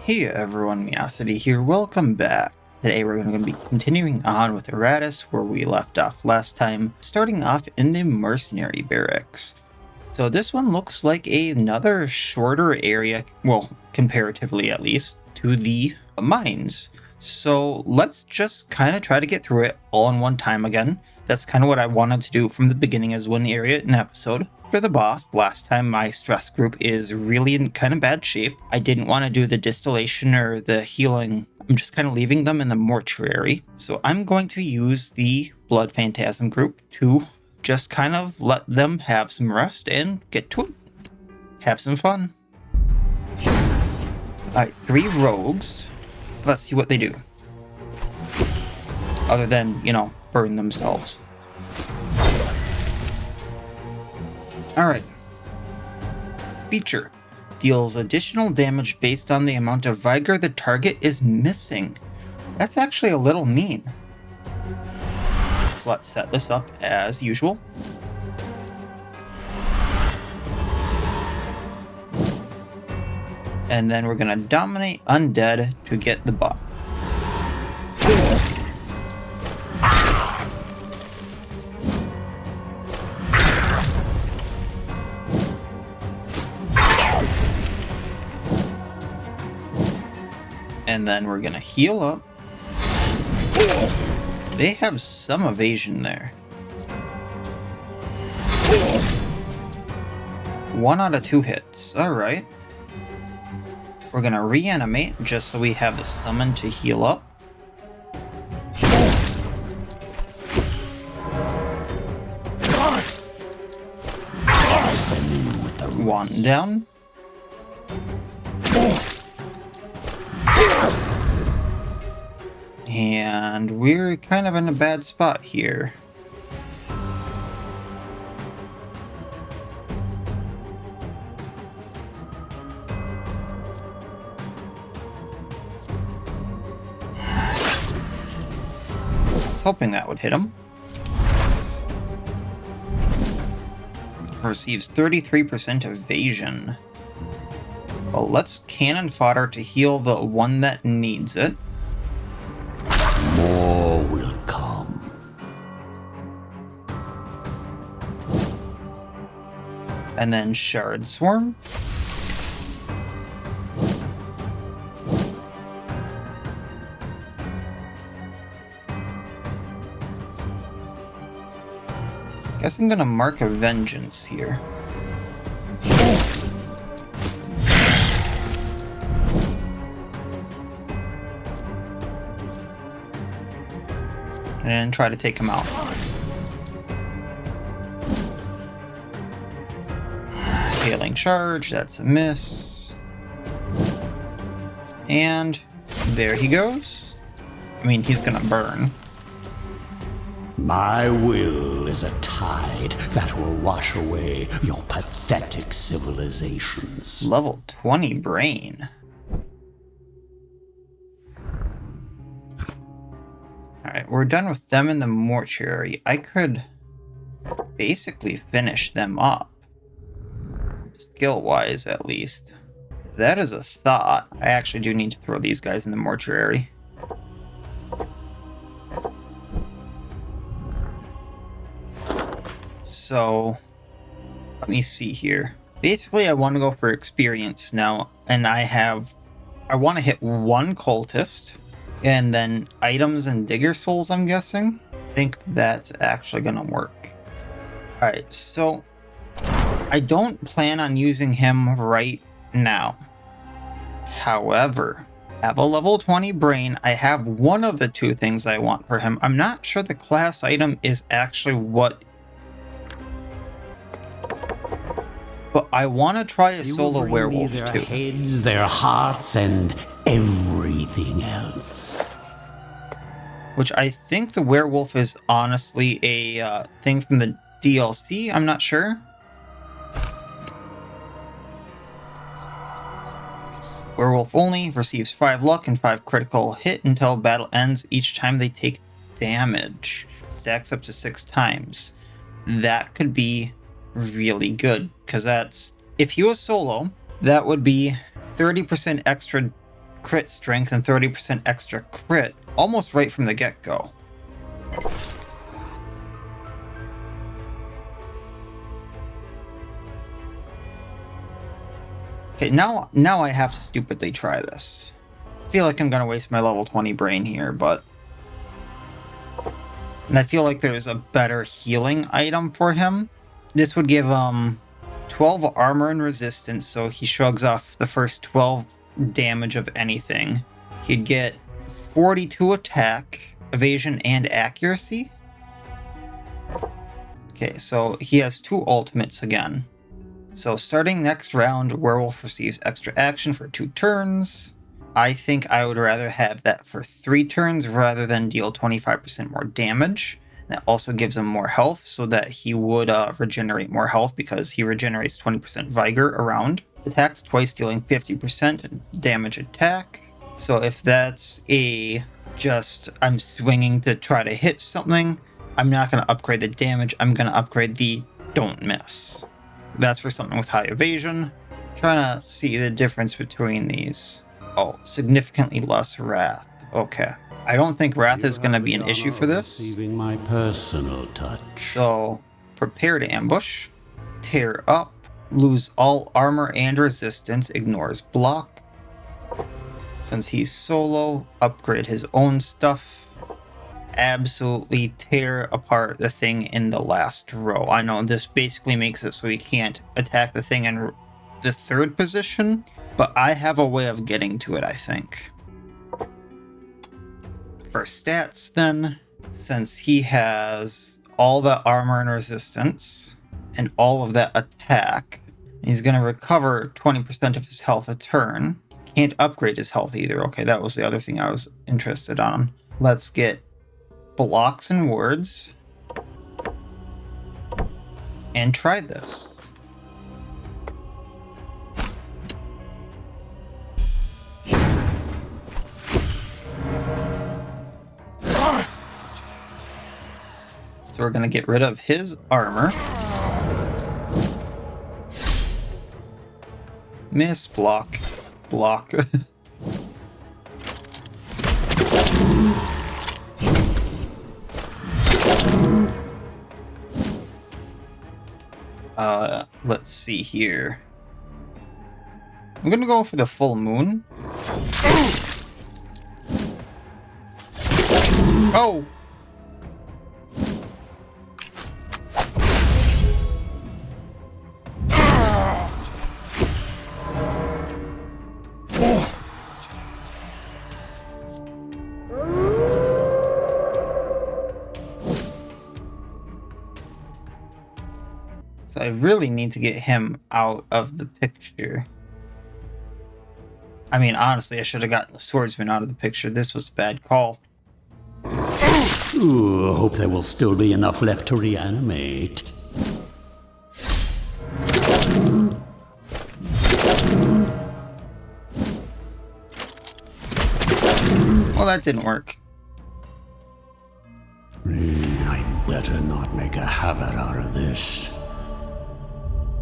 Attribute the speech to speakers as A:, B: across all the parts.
A: Hey everyone, Miosity here, welcome back. Today we're going to be continuing on with Iratus where we left off last time, starting off in the Mercenary Barracks. So this one looks like another shorter area, well, comparatively at least, to the mines. So let's just kind of try to get through it all in one time again. That's kind of what I wanted to do from the beginning as one area in episode. For the boss, last time my stress group is really in kind of bad shape. I didn't want to do the distillation or the healing. I'm just kind of leaving them in the mortuary. So I'm going to use the Blood Phantasm group to just kind of let them have some rest and get to it. Have some fun. Alright, 3 rogues. Let's see what they do. Other than, burn themselves. Alright. Feature. Deals additional damage based on the amount of vigor the target is missing. That's actually a little mean. So let's set this up as usual. And then we're going to dominate undead to get the buff. And then we're gonna heal up. They have some evasion there. 1 out of 2 hits. Alright. We're gonna reanimate just so we have the summon to heal up. One down. And we're kind of in a bad spot here. I was hoping that would hit him. Receives 33% evasion. Well, let's cannon fodder to heal the one that needs it.
B: More will come.
A: And then Shard Swarm. Guess I'm gonna mark a Vengeance here. And try to take him out. Failing charge, that's a miss. And there he goes. I mean, he's gonna burn.
B: My will is a tide that will wash away your pathetic civilizations.
A: Level 20 brain. Alright, we're done with them in the mortuary. I could basically finish them up. Skill-wise, at least. That is a thought. I actually do need to throw these guys in the mortuary. So, let me see here. Basically, I want to go for experience now, and I want to hit 1 cultist. And then items and digger souls, I'm guessing. I think that's actually gonna work. Alright, so I don't plan on using him right now. However, I have a level 20 brain. I have one of the 2 things I want for him. I'm not sure the class item is actually what... But I want to try a solo werewolf
B: their
A: too.
B: Heads, their hearts, and everything else.
A: Which I think the werewolf is honestly a thing from the DLC. I'm not sure. Werewolf only receives 5 luck and 5 critical hit until battle ends each time they take damage. Stacks up to 6 times. That could be really good, because that's, if you were solo, that would be 30% extra crit strength and 30% extra crit almost right from the get-go. Okay, now I have to stupidly try this. I feel like I'm gonna waste my level 20 brain here, but... And I feel like there's a better healing item for him. This would give 12 armor and resistance, so he shrugs off the first 12 damage of anything. He'd get 42 attack, evasion, and accuracy. Okay, so he has 2 ultimates again. So starting next round, Werewolf receives extra action for 2 turns. I think I would rather have that for 3 turns rather than deal 25% more damage. That also gives him more health, so that he would regenerate more health because he regenerates 20% vigor around. Attacks twice, dealing 50% damage attack. So if that's I'm swinging to try to hit something, I'm not going to upgrade the damage, I'm going to upgrade the don't miss. That's for something with high evasion. Trying to see the difference between these. Oh, significantly less wrath. Okay. I don't think wrath is going to be an issue for this.
B: Receiving my personal touch.
A: So, prepare to ambush. Tear up. Lose all armor and resistance. Ignores block. Since he's solo, upgrade his own stuff. Absolutely tear apart the thing in the last row. I know this basically makes it so he can't attack the thing in the 3rd position, but I have a way of getting to it, I think. For stats then, since he has all the armor and resistance and all of that attack, he's going to recover 20% of his health a turn. Can't upgrade his health either. Okay, that was the other thing I was interested on. Let's get blocks and words and try this. So we're gonna get rid of his armor. Miss, block, block. Let's see here. I'm gonna go for the full moon. Oh! So I really need to get him out of the picture. I mean, honestly, I should have gotten the swordsman out of the picture. This was a bad call.
B: Ooh, hope there will still be enough left to reanimate.
A: Well, that didn't work.
B: I'd better not make a habit out of this.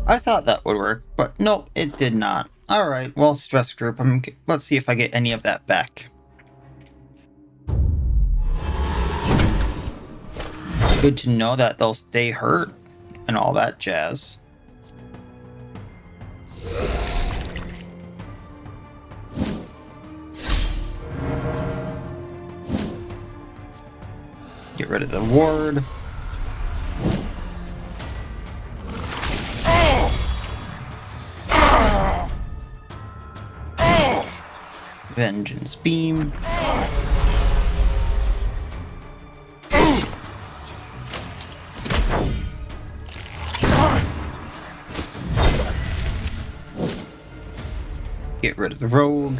A: I thought that would work, but nope, it did not. Alright, well, stress group. Let's see if I get any of that back. Good to know that they'll stay hurt and all that jazz. Get rid of the ward. Vengeance beam. Get rid of the rogue.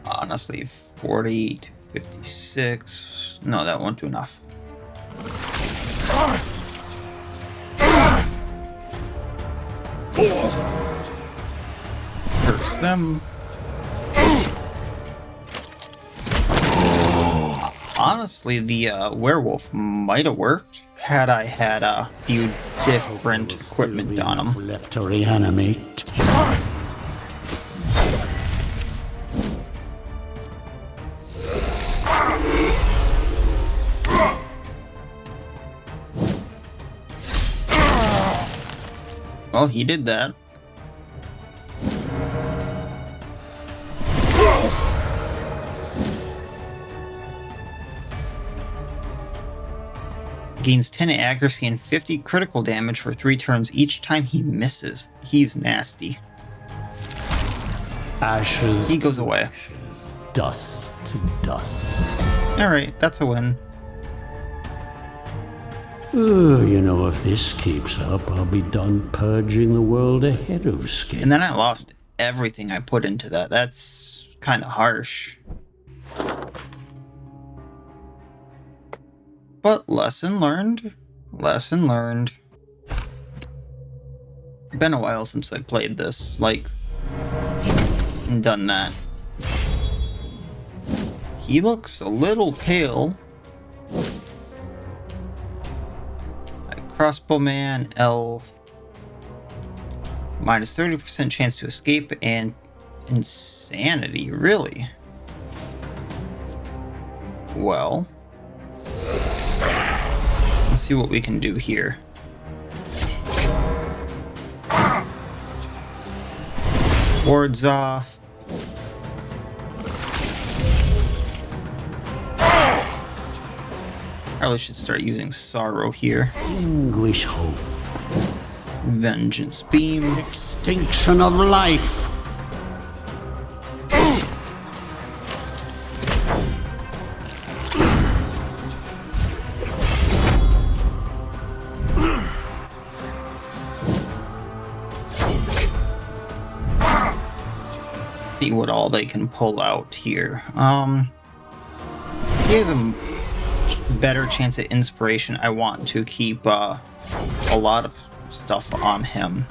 A: Honestly, 40 to 56. No, that won't do enough. Curse them. honestly, the werewolf might have worked had I had a few different equipment on him.
B: Left to reanimate.
A: Well, he did that. Gains 10 accuracy and 50 critical damage for 3 turns each time he misses. He's nasty.
B: Ashes.
A: He goes away.
B: Ashes, dust to dust.
A: Alright, that's a win.
B: You know, if this keeps up, I'll be done purging the world ahead of schedule.
A: And then I lost everything I put into that. That's kind of harsh. But lesson learned. Lesson learned. Been a while since I played this, like, and done that. He looks a little pale. Crossbowman, elf. Minus 30% chance to escape and insanity, really? Well, let's see what we can do here. Wards off. Probably should start using sorrow here.
B: Anguish hope.
A: Vengeance beam.
B: Extinction of life.
A: See what all they can pull out here. He has a better chance at inspiration. I want to keep a lot of stuff on him.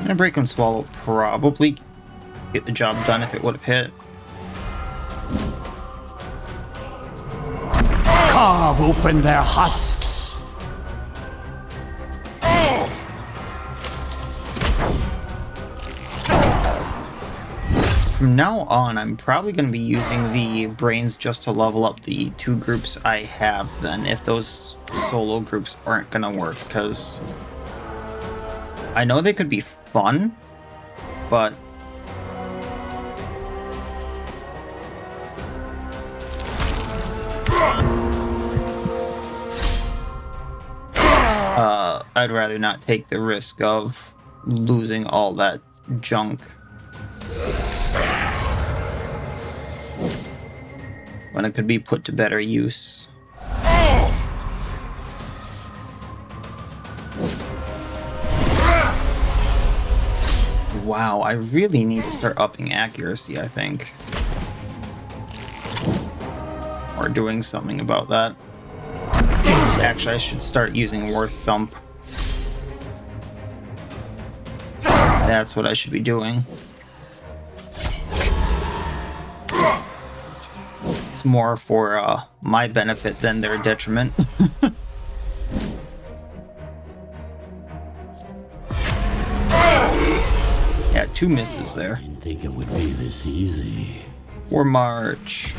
A: And break and swallow probably get the job done if it would have hit.
B: Carve open their husks.
A: From now on, I'm probably going to be using the brains just to level up the 2 groups I have then, if those solo groups aren't going to work, because I know they could be fun, but I'd rather not take the risk of losing all that junk when it could be put to better use. Wow, I really need to start upping accuracy, I think. Or doing something about that. Actually, I should start using Worth Thump. That's what I should be doing. It's more for my benefit than their detriment. Yeah, 2 misses there.
B: Didn't think it would be this easy.
A: For March.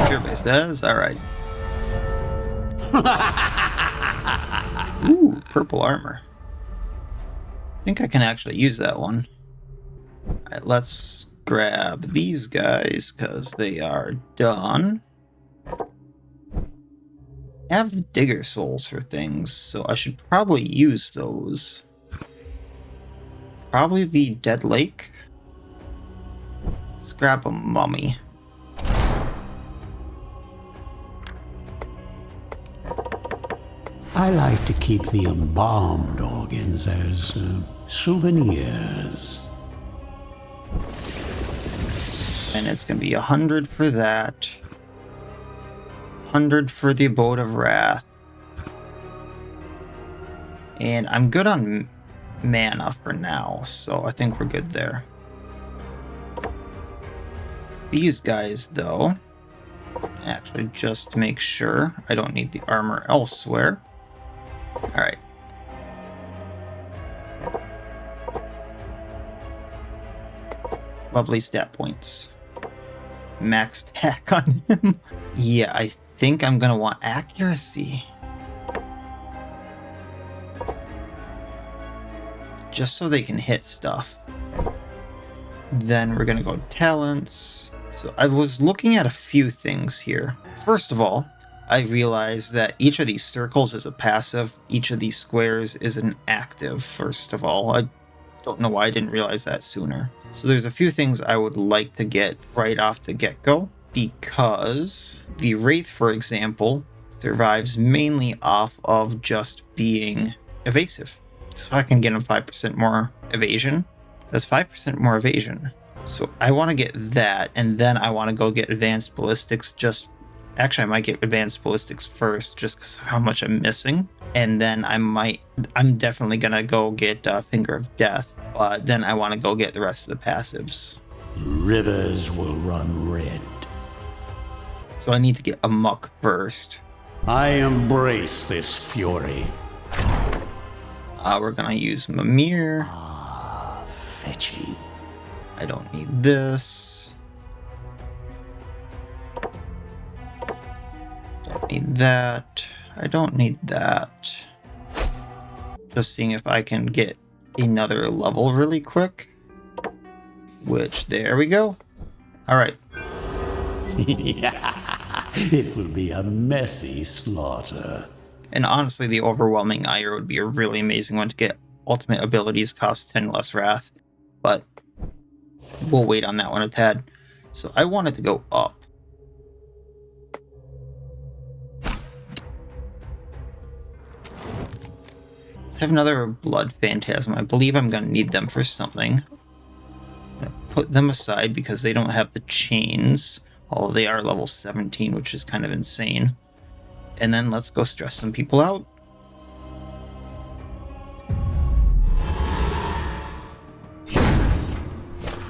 A: Survey says, alright. Ooh, purple armor. I think I can actually use that one. Alright, let's grab these guys because they are done. I have digger souls for things, so I should probably use those. Probably the Dead Lake. Let's grab a mummy.
B: I like to keep the embalmed organs as souvenirs.
A: And it's going to be 100 for that. 100 for the Abode of Wrath. And I'm good on mana for now, so I think we're good there. These guys, though, actually, just to make sure I don't need the armor elsewhere. Alright. Lovely stat points. Max attack on him. Yeah, I think I'm gonna want accuracy. Just so they can hit stuff. Then we're gonna go talents. So I was looking at a few things here. First of all, I realized that each of these circles is a passive, each of these squares is an active, first of all. I don't know why I didn't realize that sooner. So there's a few things I would like to get right off the get-go, because the Wraith, for example, survives mainly off of just being evasive. So if I can get him 5% more evasion, that's 5% more evasion. So I want to get that, and then I want to go get advanced ballistics. Actually, I might get advanced ballistics first, just because of how much I'm missing. And then I'm definitely going to go get Finger of Death, but then I want to go get the rest of the passives.
B: Rivers will run red.
A: So I need to get Amok first.
B: I embrace this fury.
A: We're going to use Mimir.
B: Fetching.
A: I don't need this. Don't need that. I don't need that. Just seeing if I can get another level really quick. Which, there we go. Alright.
B: It will be a messy slaughter.
A: And honestly, the Overwhelming Ire would be a really amazing one to get. Ultimate abilities cost 10 less wrath. But we'll wait on that one a tad. So I wanted to go up. Let's have another Blood Phantasm. I believe I'm going to need them for something. I'm going to put them aside because they don't have the chains. Although they are level 17, which is kind of insane. And then let's go stress some people out.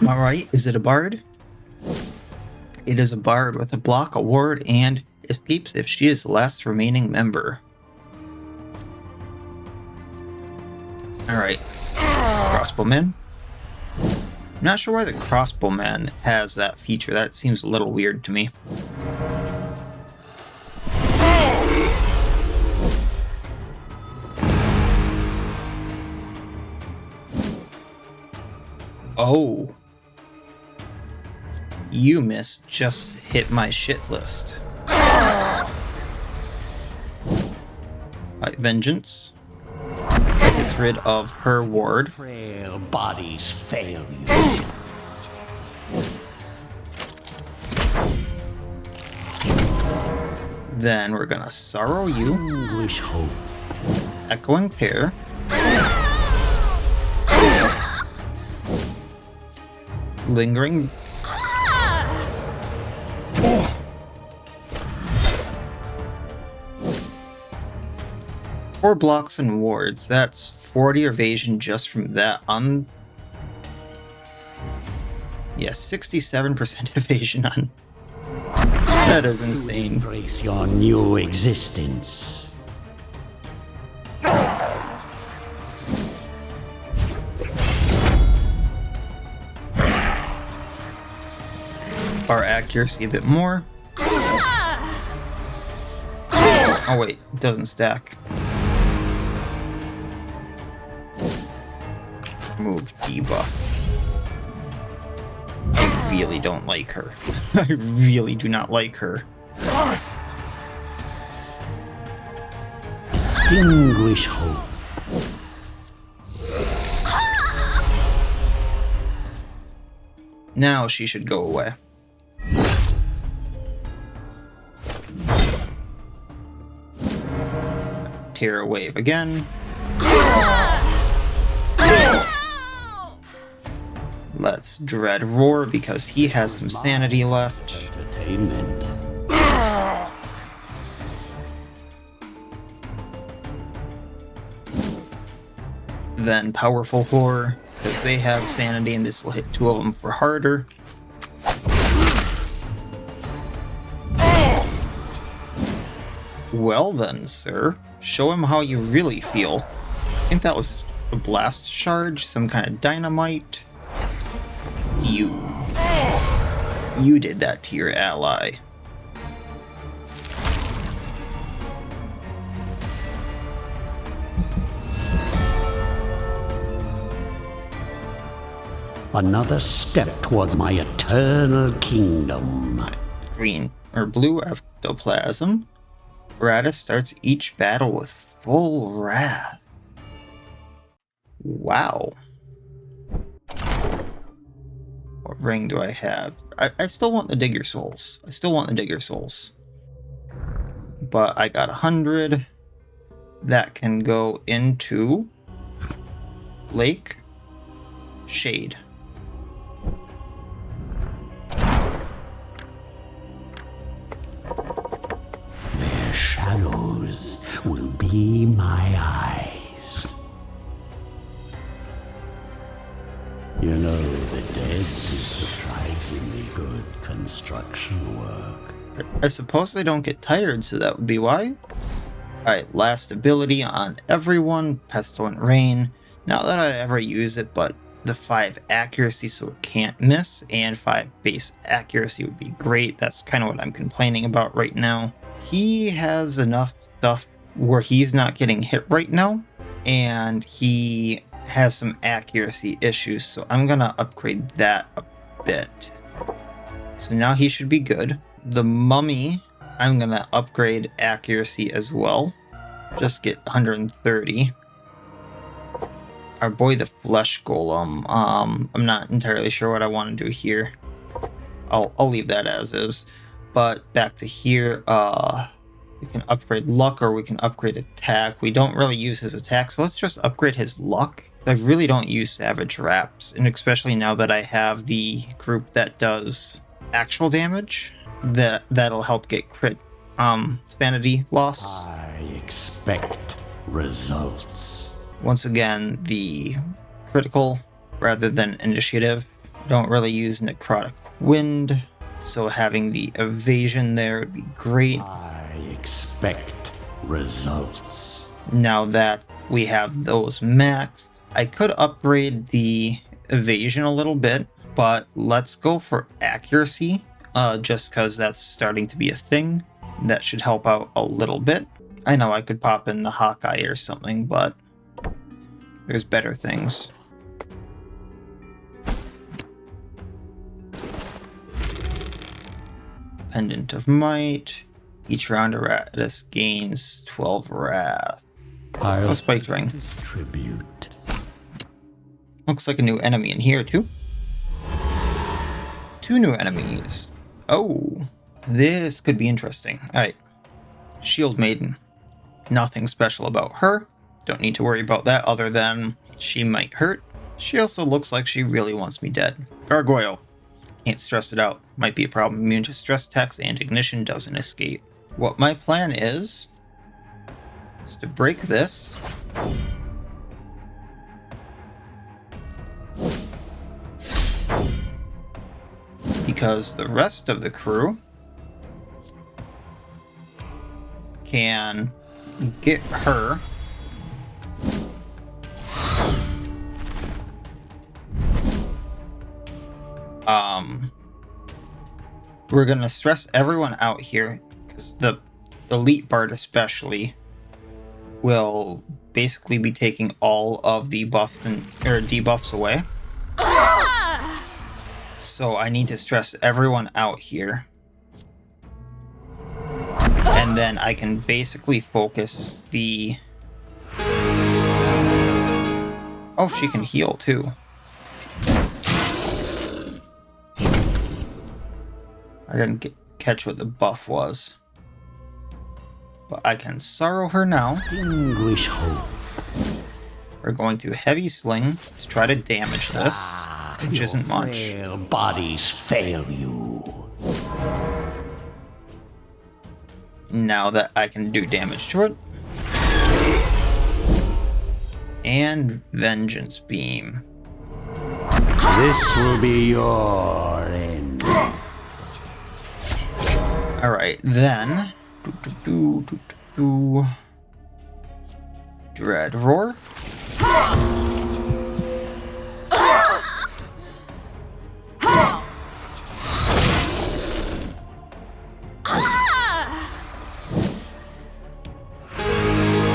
A: Alright, is it a bard? It is a bard with a block, a ward, and escapes if she is the last remaining member. Alright, crossbowman. I'm not sure why the crossbowman has that feature. That seems a little weird to me. Oh. You, miss, just hit my shit list. Right, vengeance. Gets rid of her ward.
B: Frail bodies fail you.
A: Then we're gonna sorrow you.
B: English hope.
A: Echoing tear. Lingering. Four blocks and wards. That's 40 evasion just from that. Yeah, 67% evasion on. That is insane.
B: Embrace your new existence.
A: Our accuracy a bit more. Oh wait, it doesn't stack. Move debuff. I really don't like her. I really do not like her.
B: Extinguish hope.
A: Now she should go away. Terror wave again. Let's dread Roar because he has some sanity left.
B: Entertainment.
A: Then Powerful Horror, because they have sanity and this will hit 2 of them for harder. Well then, sir, show him how you really feel. I think that was a blast charge, some kind of dynamite. You did that to your ally.
B: Another step towards my eternal kingdom.
A: Green or blue ectoplasm. Iratus starts each battle with full wrath. Wow. What ring do I have? I still want the Digger Souls. But I got 100. That can go into Lake Shade.
B: Their shadows will be my eyes. You know, the dead do surprisingly good construction work.
A: I suppose they don't get tired, so that would be why. Alright, last ability on everyone, Pestilent Rain. Not that I ever use it, but the 5 accuracy so it can't miss, and 5 base accuracy would be great. That's kind of what I'm complaining about right now. He has enough stuff where he's not getting hit right now, and he has some accuracy issues, so I'm gonna upgrade that a bit. So now he should be good. The Mummy, I'm gonna upgrade accuracy as well. Just get 130. Our boy the Flesh Golem, I'm not entirely sure what I want to do here. I'll leave that as is. But back to here, we can upgrade luck or we can upgrade attack. We don't really use his attack, so let's just upgrade his luck. I really don't use Savage Wraps, and especially now that I have the group that does actual damage, that'll help get crit sanity loss.
B: I expect results.
A: Once again, the critical rather than initiative. Don't really use Necrotic Wind, so having the evasion there would be great.
B: I expect results.
A: Now that we have those maxed, I could upgrade the evasion a little bit, but let's go for accuracy, just because that's starting to be a thing. That should help out a little bit. I know I could pop in the Hawkeye or something, but there's better things. Pendant of Might. Each round Iratus gains 12 wrath. Oh, spiked ring.
B: Tribute.
A: Looks like a new enemy in here too. 2 new enemies. Oh, this could be interesting. Alright. Shield Maiden. Nothing special about her. Don't need to worry about that other than she might hurt. She also looks like she really wants me dead. Gargoyle. Can't stress it out. Might be a problem. Immune to stress attacks and ignition, doesn't escape. What my plan is to break this. Because the rest of the crew can get her. We're gonna stress everyone out here, because the elite bard especially will basically be taking all of the buffs or debuffs away. So I need to stress everyone out here. And then I can basically focus the... Oh, she can heal too. I didn't catch what the buff was. But I can sorrow her now.
B: Extinguish hope.
A: We're going to heavy sling to try to damage this. which
B: Your
A: isn't much.
B: frail bodies fail you.
A: Now that I can do damage to it. And Vengeance Beam.
B: This will be your end.
A: Alright, then... Dread Roar.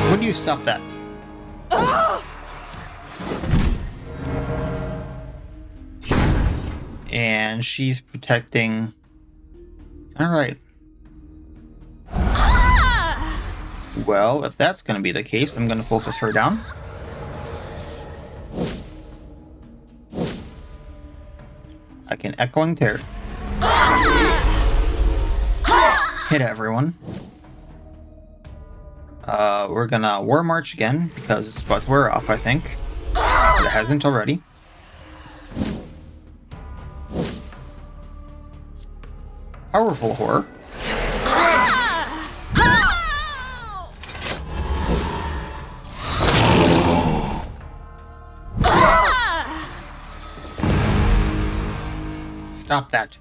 A: Would you stop that? And she's protecting... Alright. Well, if that's going to be the case, I'm going to focus her down. I can Echoing Tear. Hit everyone. We're gonna War March again, because it's about to wear off, I think. But it hasn't already. Powerful Horror. Stop that.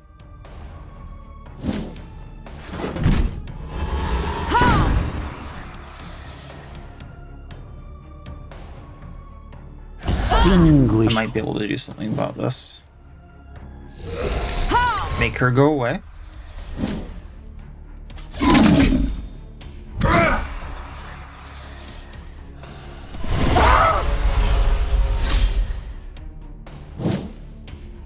A: I might be able to do something about this. Make her go away.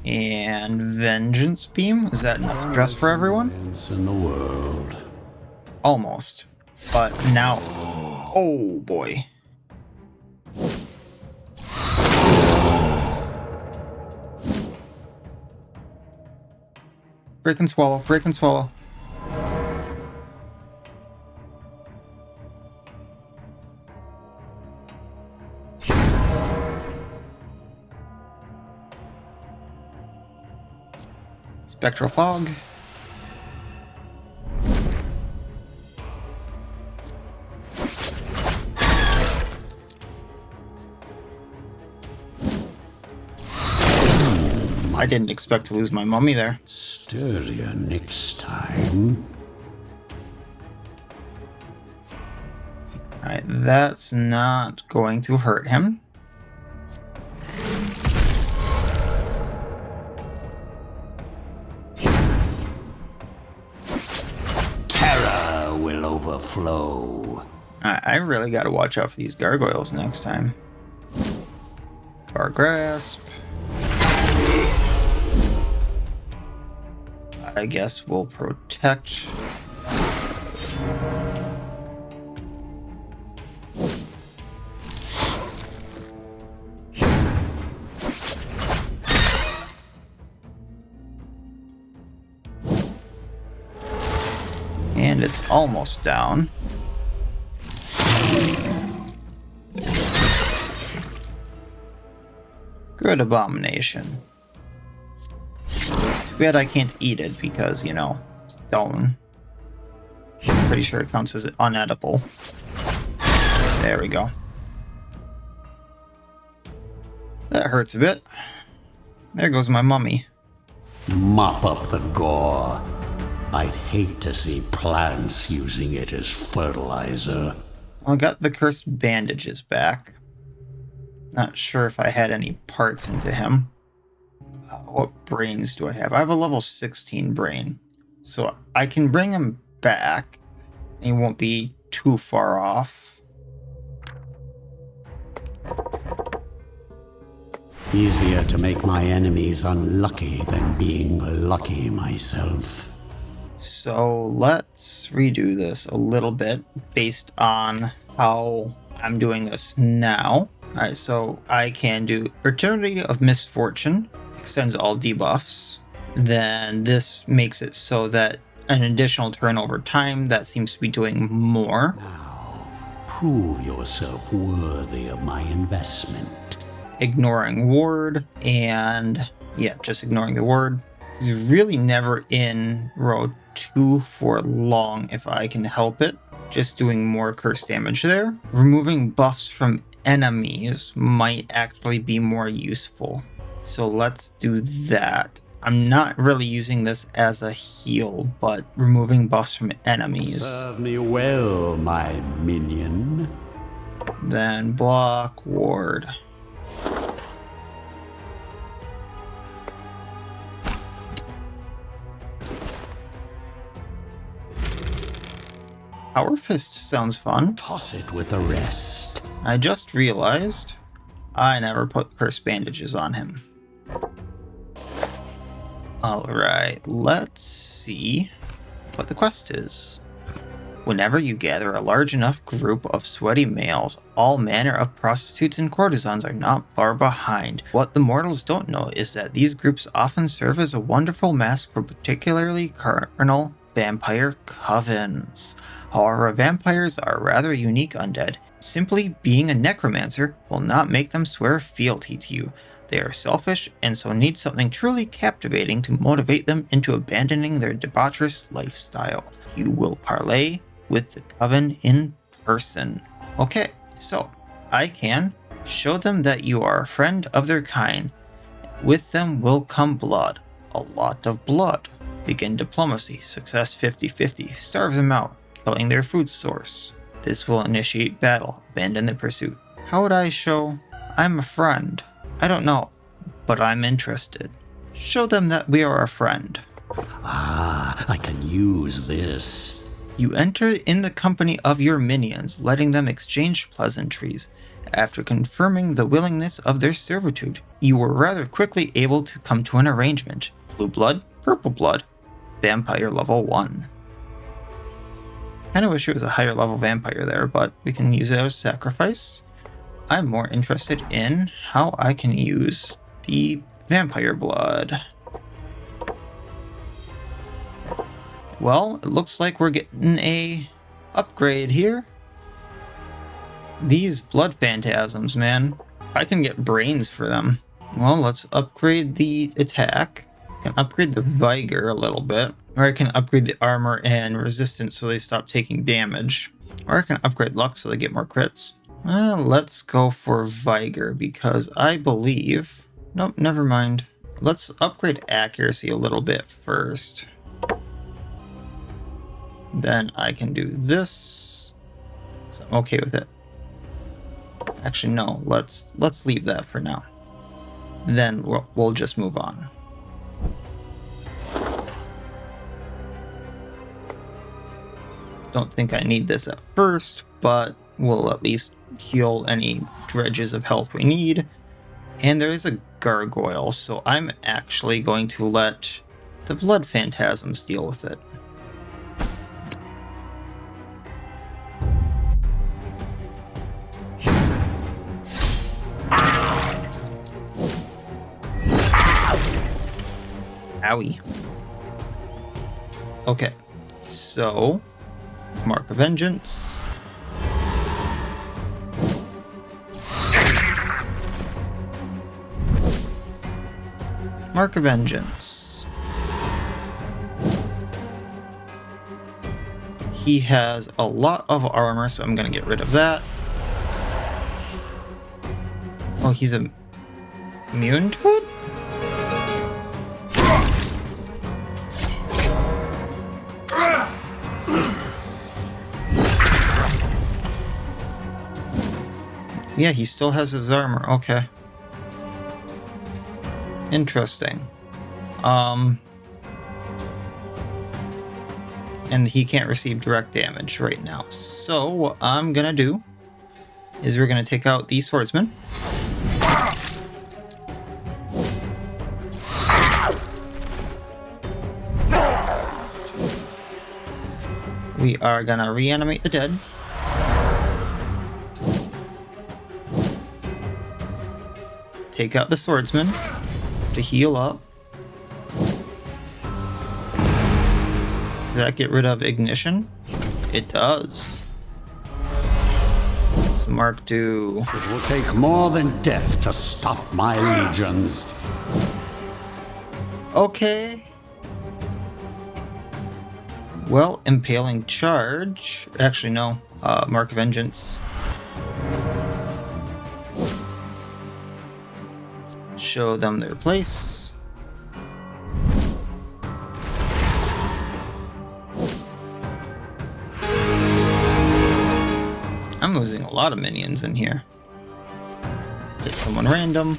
A: And Vengeance Beam? Is that enough stress for everyone?
B: In the world.
A: Almost. But now... Oh boy. Break and swallow, break and swallow. Spectral Fog. I didn't expect to lose my mummy there.
B: Sturdier next time.
A: Alright, that's not going to hurt him.
B: Terror will overflow.
A: I really gotta watch out for these gargoyles next time. Bar Grasp. I guess we'll protect. And it's almost down. Good Abomination. Too bad I can't eat it because, you know, stone. I'm pretty sure it counts as unedible. There we go. That hurts a bit. There goes my mummy.
B: Mop up the gore. I'd hate to see plants using it as fertilizer.
A: I got the cursed bandages back. Not sure if I had any parts into him. What brains do I have? I have a level 16 brain. So I can bring him back. He won't be too far off.
B: Easier to make my enemies unlucky than being lucky myself.
A: So let's redo this a little bit based on how I'm doing this now. Alright, so I can do Eternity of Misfortune, extends all debuffs. Then this makes it so that an additional turn over time, that seems to be doing more.
B: Now, prove yourself worthy of my investment.
A: Ignoring Ward and Yeah, just ignoring the word. He's really never in row 2 for long if I can help it. Just doing more curse damage there. Removing buffs from enemies might actually be more useful. So let's do that. I'm not really using this as a heal, but removing buffs from enemies.
B: Serve me well, my minion.
A: Then block, ward. Power Fist sounds fun.
B: Toss it with the rest.
A: I just realized I never put curse bandages on him. Alright, let's see what the quest is. Whenever you gather a large enough group of sweaty males, all manner of prostitutes and courtesans are not far behind. What the mortals don't know is that these groups often serve as a wonderful mask for particularly carnal vampire covens. However, vampires are rather unique undead. Simply being a necromancer will not make them swear fealty to you. They are selfish and so need something truly captivating to motivate them into abandoning their debaucherous lifestyle. You will parley with the coven in person. Okay, so I can show them that you are a friend of their kind. With them will come blood. A lot of blood. Begin diplomacy. Success 50-50. Starve them out, killing their food source. This will initiate battle. Abandon the pursuit. How would I show I'm a friend? I don't know, but I'm interested. Show them that we are a friend.
B: Ah, I can use this.
A: You enter in the company of your minions, letting them exchange pleasantries. After confirming the willingness of their servitude, you were rather quickly able to come to an arrangement. Blue blood, purple blood, vampire level 1. Kinda wish it was a higher level vampire there, but we can use it as sacrifice. I'm more interested in how I can use the vampire blood. Well, it looks like we're getting a upgrade here. These blood phantasms, man. I can get brains for them. Well, let's upgrade the attack. I can upgrade the vigor a little bit. Or I can upgrade the armor and resistance so they stop taking damage. Or I can upgrade luck so they get more crits. Let's go for vigor because I believe... Nope, never mind. Let's upgrade accuracy a little bit first. Then I can do this. So I'm okay with it. Actually, no. Let's leave that for now. Then we'll just move on. Don't think I need this at first, but we'll at least heal any dredges of health we need. And there is a gargoyle, so I'm actually going to let the blood phantasms deal with it. Owie. Okay, so Mark of Vengeance. Mark of Vengeance. He has a lot of armor, so I'm going to get rid of that. Oh, he's immune to it? Yeah, he still has his armor. Okay. Interesting. And he can't receive direct damage right now. So what I'm gonna do is we're gonna take out the swordsman. We are gonna reanimate the dead. Take out the swordsman to heal up. Does that get rid of ignition? It does. So Mark do.
B: It will take more than death to stop my legions.
A: Okay. Well, impaling charge. Actually, no. Mark vengeance. Show them their place. I'm losing a lot of minions in here. Hit someone random.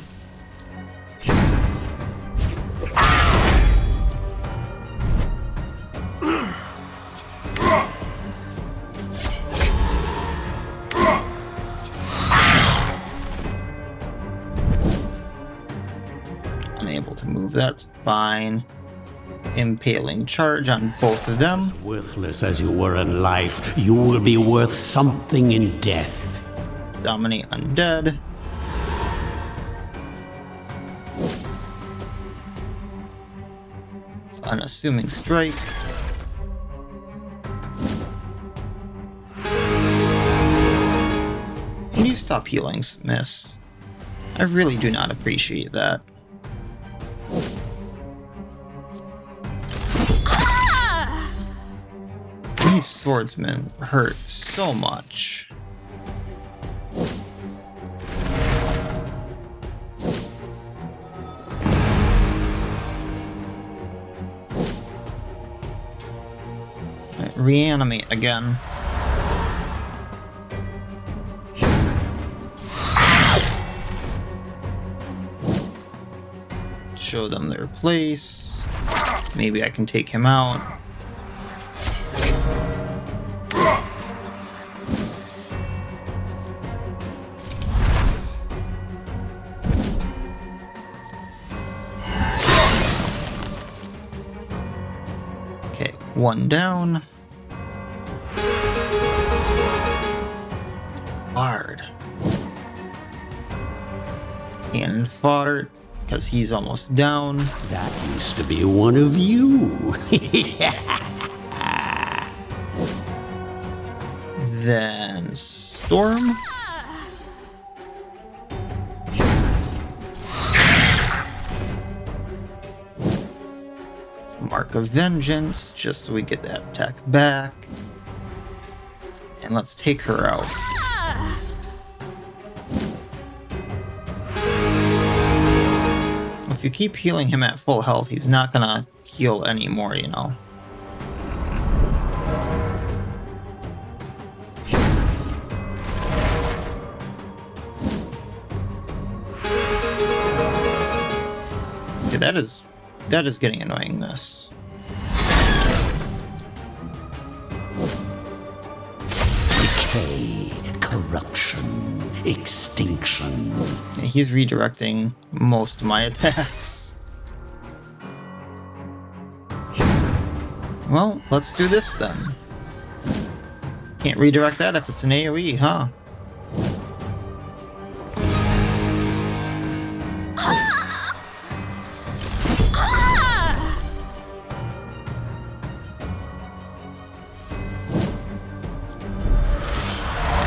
A: Unable to move, that's fine. Impaling charge on both of them.
B: Worthless as you were in life, you will be worth something in death.
A: Dominate undead. Unassuming strike. Can you stop healing, miss? I really do not appreciate that. These swordsmen hurt so much. Right, reanimate again. Show them their place. Maybe I can take him out. Okay, one down. Bard. Cannon fodder, because he's almost down.
B: That used to be one of you.
A: Then storm. Mark of vengeance, just so we get that attack back. And let's take her out. If you keep healing him at full health, he's not gonna heal anymore, you know. Okay, that is getting annoying, this.
B: Decay, corruption, extinction.
A: Yeah, he's redirecting most of my attacks. Well, let's do this then. Can't redirect that if it's an AoE, huh?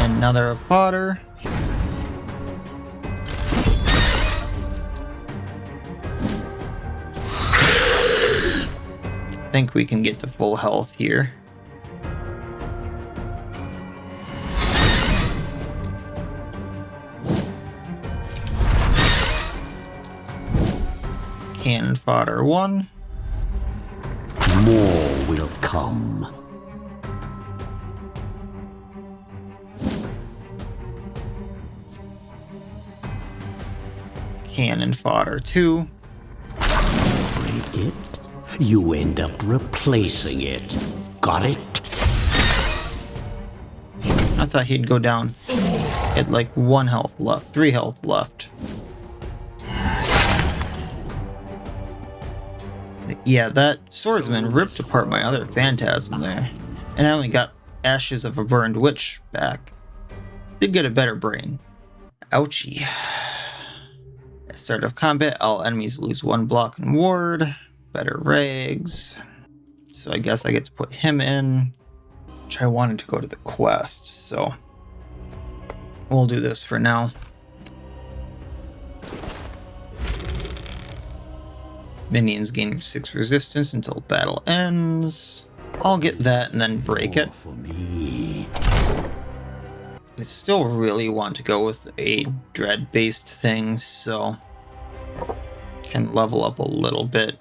A: Another fodder. I think we can get to full health here. Cannon fodder 1.
B: More will come.
A: Cannon fodder 2.
B: Break it, you end up replacing it. Got it?
A: I thought he'd go down. He had like 1 health left, 3 health left. Yeah, that swordsman ripped apart my other phantasm there. And I only got Ashes of a Burned Witch back. Did get a better brain. Ouchie. At start of combat, all enemies lose 1 block and ward. Better rags. So I guess I get to put him in. Which I wanted to go to the quest, so we'll do this for now. Minions gain 6 resistance until battle ends. I'll get that and then break it.
B: For me.
A: I still really want to go with a dread-based thing, so can level up a little bit.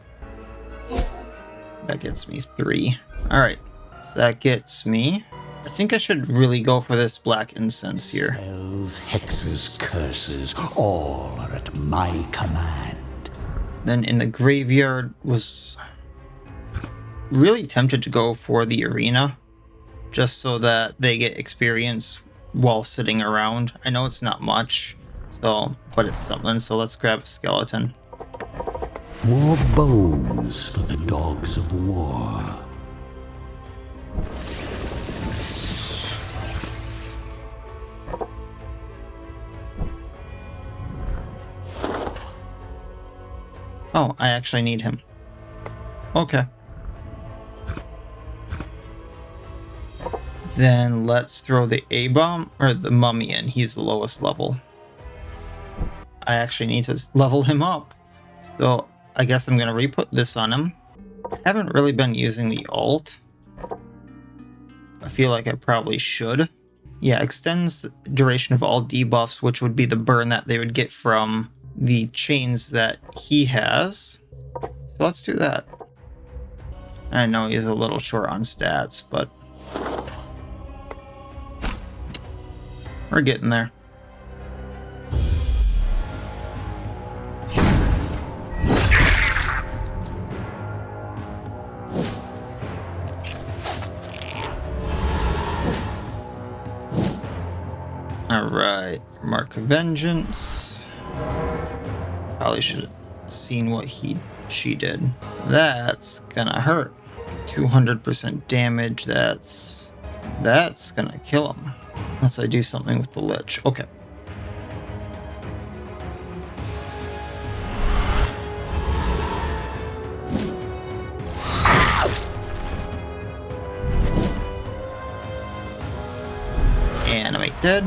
A: That gets me 3. Alright, so that gets me... I think I should really go for this black incense here.
B: Spells, hexes, curses, all are at my command.
A: Then in the graveyard was really tempted to go for the arena, just so that they get experience while sitting around. I know it's not much, so but it's something, so let's grab a skeleton.
B: More bones for the dogs of war.
A: Oh, I actually need him. Okay. Then let's throw the A-bomb, or the mummy in. He's the lowest level. I actually need to level him up. So I guess I'm going to re-put this on him. Haven't really been using the ult. I feel like I probably should. Yeah, extends the duration of all debuffs, which would be the burn that they would get from the chains that he has. So let's do that. I know he's a little short on stats, but we're getting there. Alright, Mark of Vengeance. Probably should have seen what she did. That's gonna hurt. 200% damage, that's gonna kill him. Unless I do something with the Lich. Okay. Animate dead.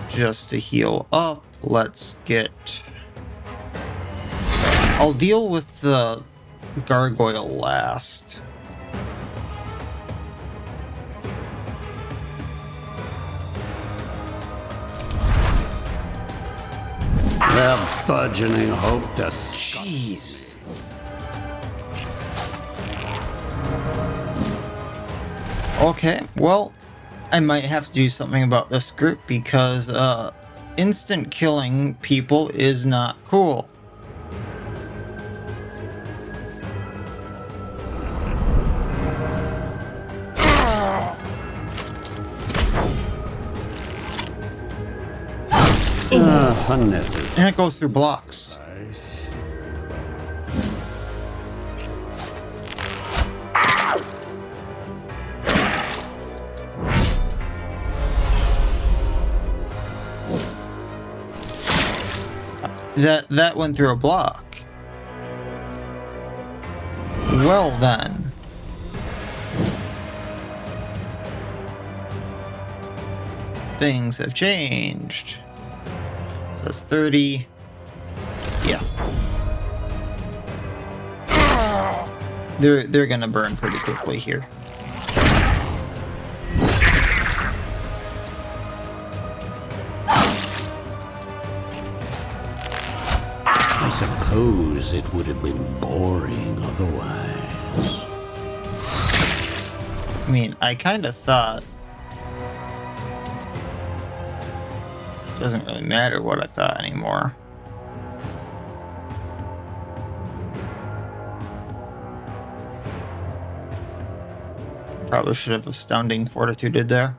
A: Just to heal up, let's get... I'll deal with the gargoyle last.
B: Their burgeoning hope to...
A: Jeez. Okay, well, I might have to do something about this group because instant killing people is not cool.
B: Unnecessary.
A: And it goes through blocks. That went through a block. Well then. Things have changed. So that's 30. Yeah. They're gonna burn pretty quickly here.
B: I suppose it would have been boring otherwise.
A: I mean, I kind of thought... Doesn't really matter what I thought anymore. Probably should have Astounding Fortitude there.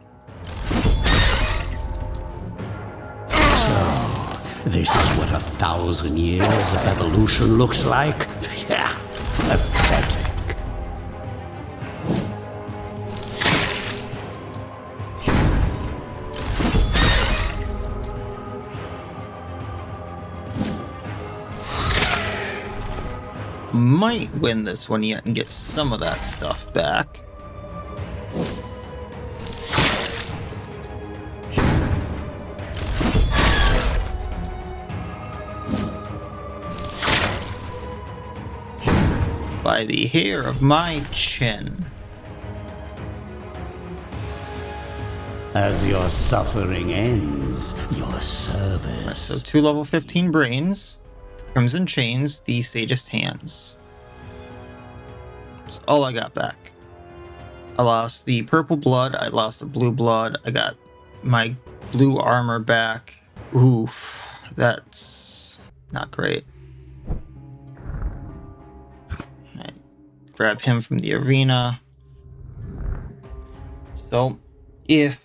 B: This is what 1,000 years of evolution looks like? Yeah, pathetic.
A: Might win this one yet and get some of that stuff back. by the hair of my chin.
B: As your suffering ends, your service.
A: So 2 level 15 brains, crimson chains, the sadist hands. That's all I got back. I lost the purple blood, I lost the blue blood, I got my blue armor back. Oof, that's not great. I grab him from the arena. So if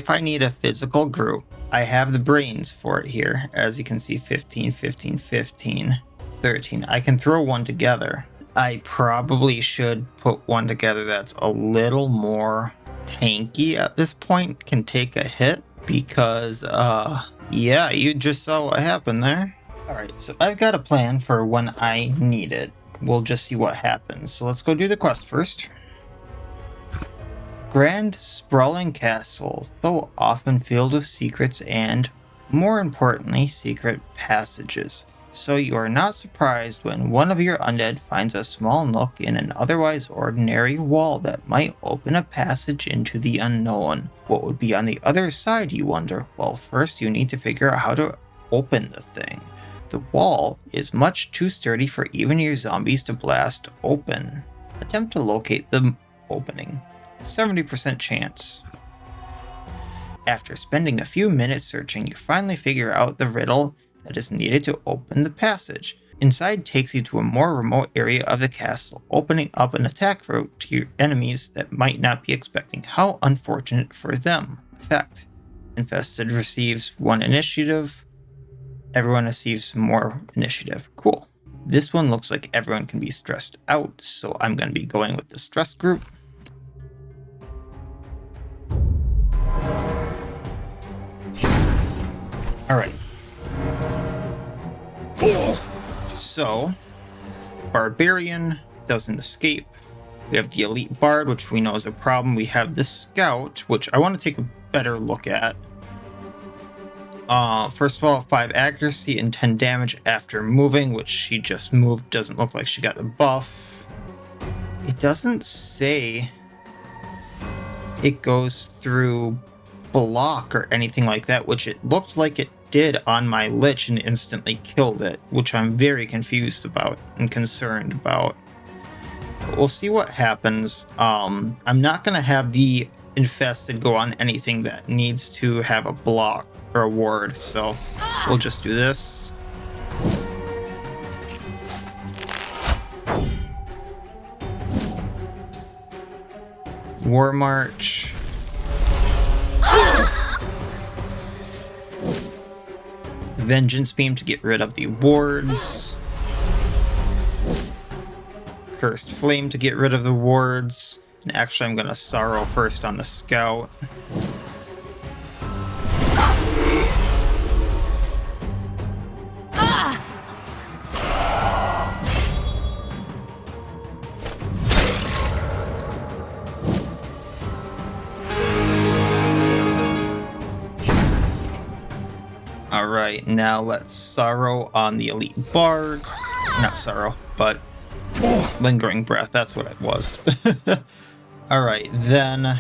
A: I need a physical group, I have the brains for it here. As you can see, 15, 15, 15, 13. I can throw one together. I probably should put one together that's a little more tanky at this point, can take a hit, because, yeah, you just saw what happened there. Alright, so I've got a plan for when I need it. We'll just see what happens. So let's go do the quest first. Grand sprawling castle, so often filled with secrets and, more importantly, secret passages. So you are not surprised when one of your undead finds a small nook in an otherwise ordinary wall that might open a passage into the unknown. What would be on the other side, you wonder? Well, first you need to figure out how to open the thing. The wall is much too sturdy for even your zombies to blast open. Attempt to locate the opening. 70% chance. After spending a few minutes searching, you finally figure out the riddle that is needed to open the passage. Inside takes you to a more remote area of the castle, opening up an attack route to your enemies that might not be expecting. How unfortunate for them. Effect. Infested receives 1 initiative. Everyone receives more initiative. Cool. This one looks like everyone can be stressed out, so I'm going to be going with the stress group. Alright. So, Barbarian doesn't escape. We have the Elite Bard, which we know is a problem. We have the Scout, which I want to take a better look at. First of all, 5 accuracy and 10 damage after moving, which she just moved. Doesn't look like she got the buff. It doesn't say it goes through block or anything like that, which it looked like it did on my Lich and instantly killed it, which I'm very confused about and concerned about. But we'll see what happens. I'm not going to have the Infested go on anything that needs to have a block or a ward, so we'll just do this. War March. Vengeance Beam to get rid of the wards. Cursed Flame to get rid of the wards. And actually, I'm going to Sorrow first on the Scout. Alright, now let's Sorrow on the Elite Bard. Not Sorrow, but Lingering Breath, that's what it was. Alright, then...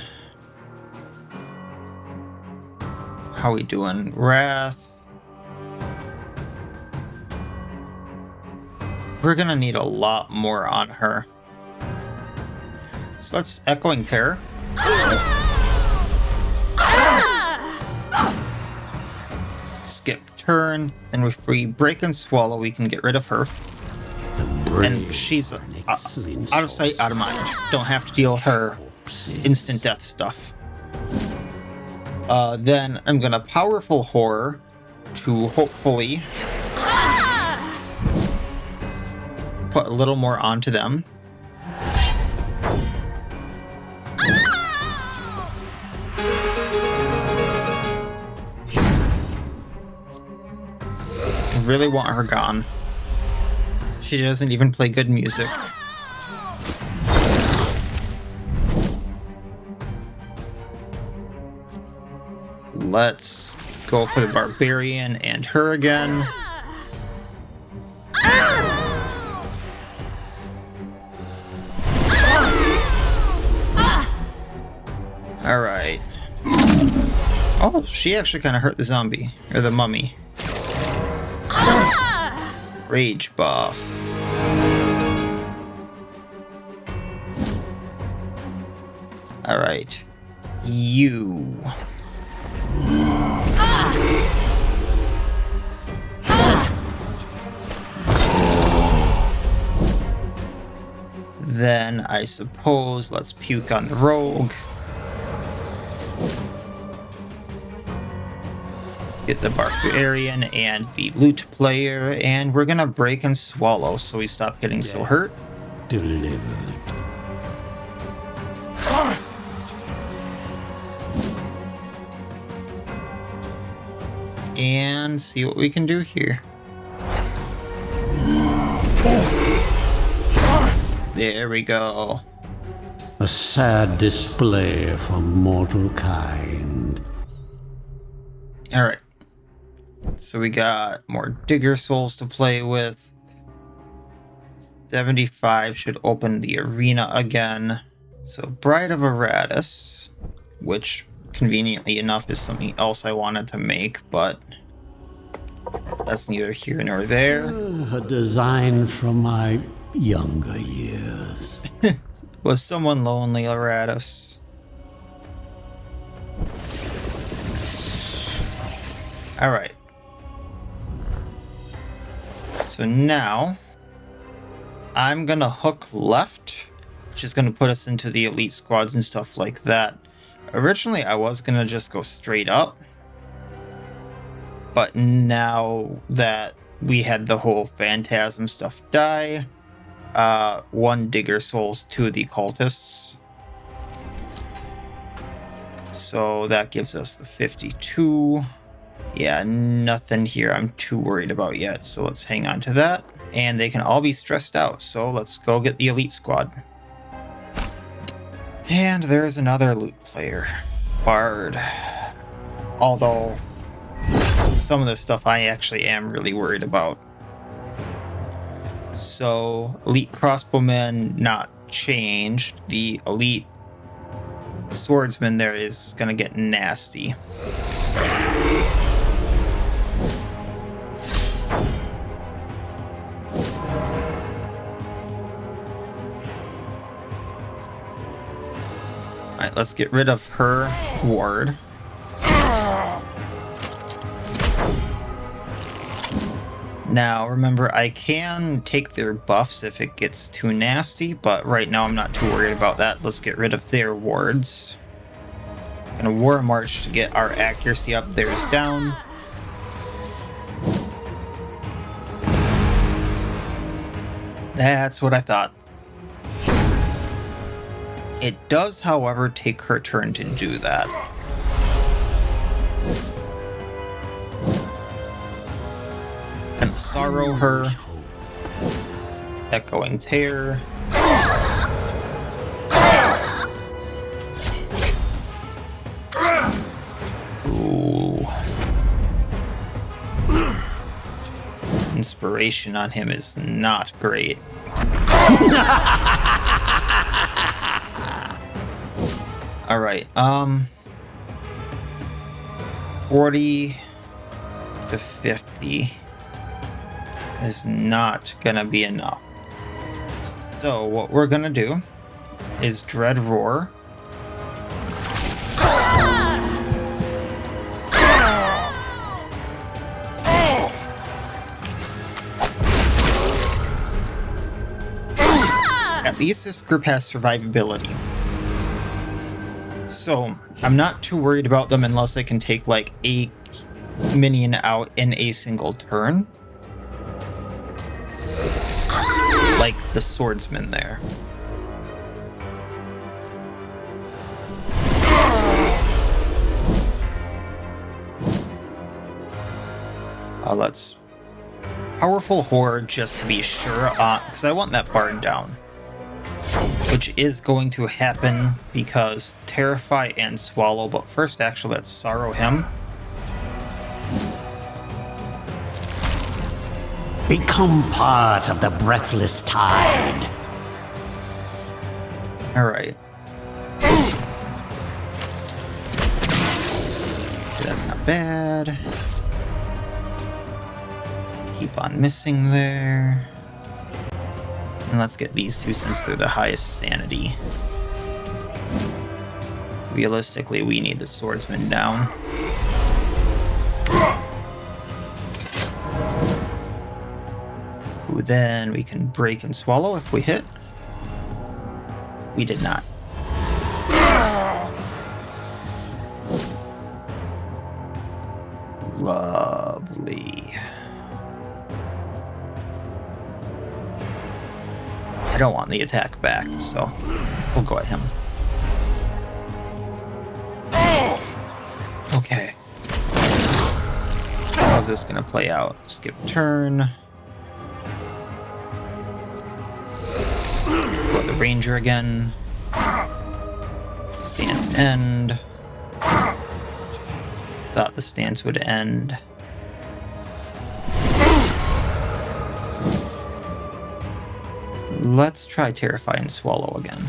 A: how we doing? Wrath. We're gonna need a lot more on her. So let's Echoing Terror. Skip turn, and if we break and swallow, we can get rid of her. And she's out of sight, out of mind. Don't have to deal with her instant death stuff. Then I'm gonna Powerful Horror to hopefully put a little more onto them. I really want her gone. She doesn't even play good music. Let's go for the Barbarian and her again. Oh, she actually kind of hurt the zombie, or the mummy. Rage buff. Alright. You. Then I suppose let's puke on the rogue. Get the Barbarian and the loot player, and we're gonna break and swallow so we stop getting so hurt.
B: Delivered.
A: And see what we can do here. There we go.
B: A sad display for mortal kind.
A: Alright. So we got more digger souls to play with. 75 should open the arena again. So Bride of Iratus, which conveniently enough is something else I wanted to make, but that's neither here nor there.
B: A design from my younger years.
A: Was someone lonely, Iratus? Alright. So now I'm gonna hook left, which is gonna put us into the elite squads and stuff like that. Originally I was gonna just go straight up, but now that we had the whole phantasm stuff die, 1 digger souls to the cultists. So that gives us the 52. Yeah, nothing here I'm too worried about yet, so let's hang on to that. And they can all be stressed out, so let's go get the elite squad. And there's another loot player, Bard. Although, some of the stuff I actually am really worried about. So, elite crossbowmen not changed. The elite swordsman there is gonna get nasty. Alright, let's get rid of her ward. Now, remember, I can take their buffs if it gets too nasty, but right now I'm not too worried about that. Let's get rid of their wards. Gonna war march to get our accuracy up. Theirs down. That's what I thought. It does, however, take her turn to do that. And sorrow her. Echoing tear. Ooh. Inspiration on him is not great. All right. 40 to 50 is not gonna be enough. So what we're gonna do is Dread Roar. At least this group has survivability. So I'm not too worried about them unless they can take like a minion out in a single turn. Like the swordsman there. Let's powerful horde just to be sure, because I want that barn down, which is going to happen because terrify and swallow. But first, actually, let's sorrow him.
B: Become part of the breathless tide.
A: All right. That's not bad. Keep on missing there. And let's get these two since they're the highest sanity. Realistically, we need the swordsman down. Ooh, then we can break and swallow if we hit. We did not. Lovely. I don't want the attack back, so we'll go at him. Okay. How's this gonna play out? Skip turn. Go the ranger again. Stance end. Thought the stance would end. Let's try Terrify and Swallow again.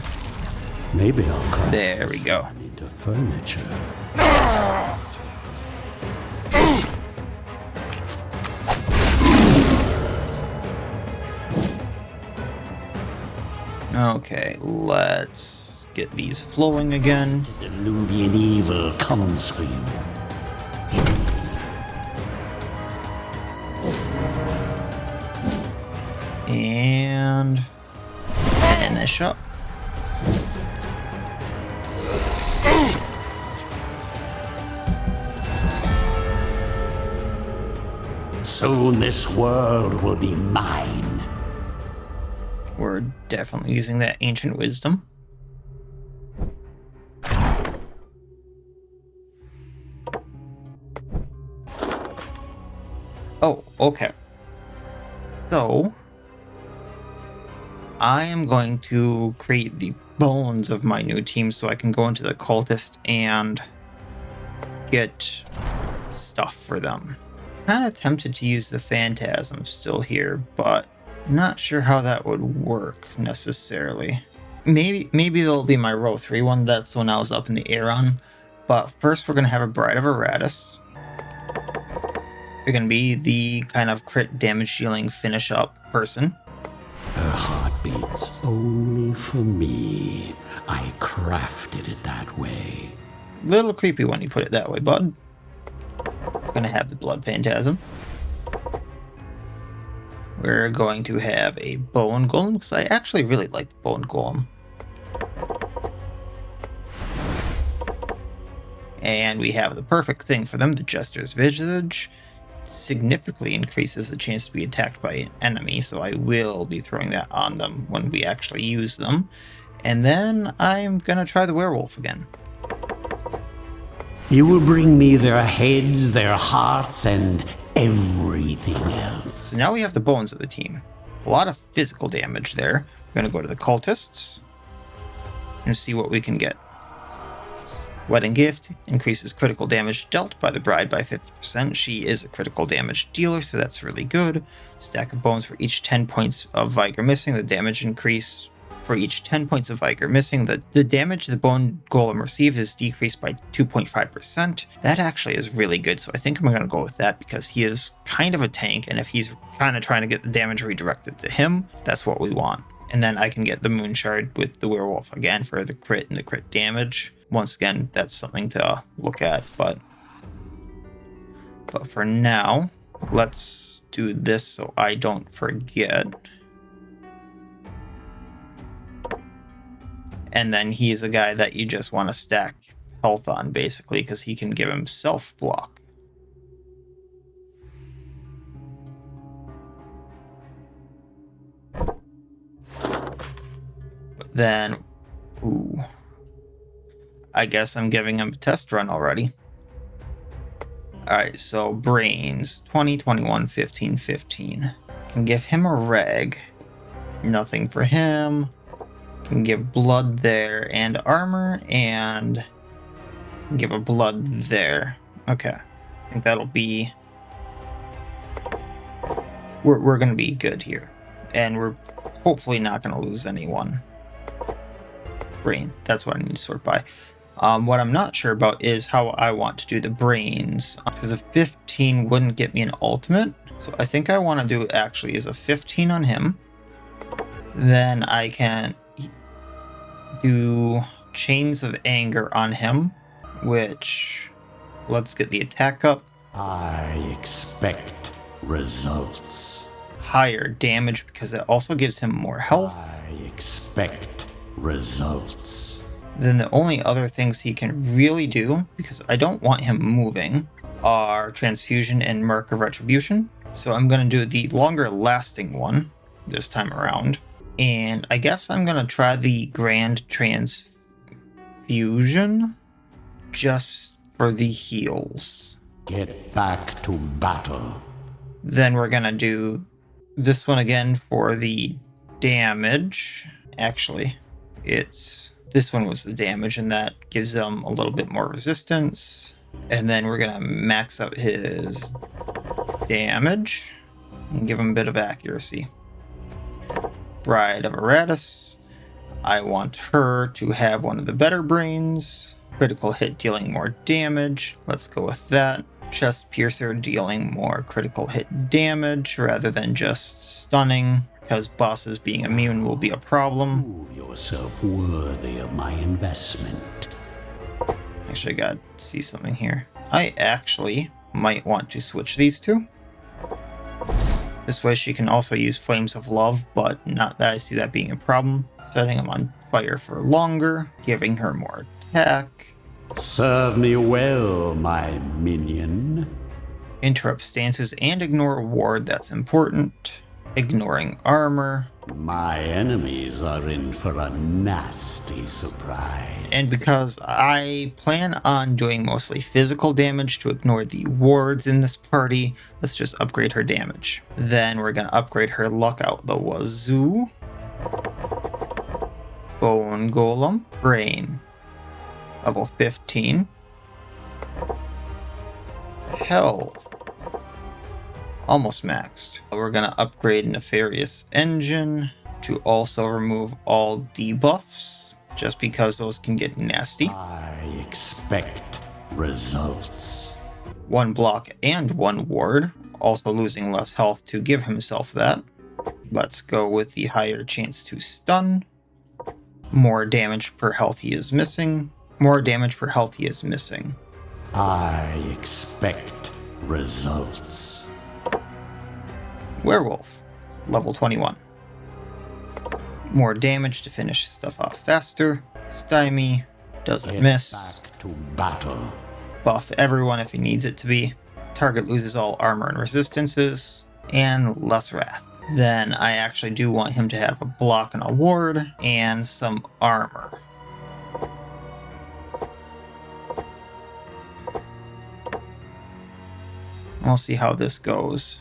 B: Maybe I'll craft
A: There we go.
B: into furniture.
A: Okay, let's get these flowing again.
B: Diluvian evil comes for you.
A: And finish up.
B: Soon this world will be mine.
A: We're definitely using that ancient wisdom. Oh, okay. So, I am going to create the bones of my new team so I can go into the cultist and get stuff for them. Kind of tempted to use the phantasm still here, but not sure how that would work necessarily. Maybe there'll be my row 3 one. That's the one I was up in the air on. But first we're going to have a Bride of Iratus. You're going to be the kind of crit damage dealing finish up person.
B: Her heart beats only for me. I crafted it that way.
A: Little creepy when you put it that way, bud. We're going to have the Blood Phantasm. We're going to have a Bone Golem, because I actually really like the Bone Golem. And we have the perfect thing for them, the Jester's Visage. Significantly increases the chance to be attacked by an enemy, so I will be throwing that on them when we actually use them. And then I'm going to try the Werewolf again.
B: You will bring me their heads, their hearts, and everything else.
A: So now we have the bones of the team. A lot of physical damage there. We're going to go to the cultists and see what we can get. Wedding Gift increases critical damage dealt by the bride by 50%. She is a critical damage dealer, so that's really good. Stack of bones for each 10 points of Vigor missing. The damage increase for each 10 points of Vigor missing. The damage the Bone Golem receives is decreased by 2.5%. That actually is really good, so I think I'm going to go with that because he is kind of a tank, and if he's kind of trying to get the damage redirected to him, that's what we want. And then I can get the Moon Shard with the Werewolf again for the crit and the crit damage. Once again, that's something to look at, but for now, let's do this so I don't forget. And then he's a guy that you just want to stack health on, basically, because he can give himself block. But then, ooh. I guess I'm giving him a test run already. Alright, so Brains, 20, 21, 15, 15. Can give him a reg. Nothing for him. Can give blood there and armor, and give a blood there. Okay. I think that'll be... We're going to be good here. And we're hopefully not going to lose anyone. Brain, that's what I need to sort by. What I'm not sure about is how I want to do the brains, because a 15 wouldn't get me an ultimate. So I think I want to do actually is a 15 on him. Then I can do Chains of Anger on him, which, let's get the attack up.
B: I expect results.
A: Higher damage because it also gives him more health.
B: I expect results.
A: Then the only other things he can really do, because I don't want him moving, are Transfusion and Mark of Retribution. So I'm going to do the longer lasting one this time around. And I guess I'm going to try the Grand Transfusion just for the heals.
B: Get back to battle.
A: Then we're going to do this one again for the damage. Actually, this one was the damage, and that gives them a little bit more resistance. And then we're going to max out his damage and give him a bit of accuracy. Bride of Iratus. I want her to have one of the better brains. Critical hit dealing more damage. Let's go with that. Chest Piercer dealing more critical hit damage rather than just stunning, because bosses being immune will be a problem.
B: Prove yourself worthy of my investment.
A: Actually, I gotta see something here. I actually might want to switch these two. This way she can also use Flames of Love, but not that I see that being a problem. Setting them on fire for longer, giving her more attack.
B: Serve me well, my minion.
A: Interrupt stances and ignore a ward, that's important. Ignoring armor.
B: My enemies are in for a nasty surprise.
A: And because I plan on doing mostly physical damage to ignore the wards in this party, let's just upgrade her damage. Then we're going to upgrade her luck out the wazoo. Bone Golem. Brain. Level 15. Health. Almost maxed. We're going to upgrade Nefarious Engine to also remove all debuffs, just because those can get nasty.
B: I expect results.
A: 1 block and 1 ward, also losing less health to give himself that. Let's go with the higher chance to stun. More damage per health he is missing. More damage per health he is missing.
B: I expect results.
A: Werewolf, level 21. More damage to finish stuff off faster. Stymie, doesn't
B: Get
A: miss.
B: back to battle.
A: Buff everyone if he needs it to be. Target loses all armor and resistances. And less wrath. Then I actually do want him to have a block and a ward and some armor. We'll see how this goes.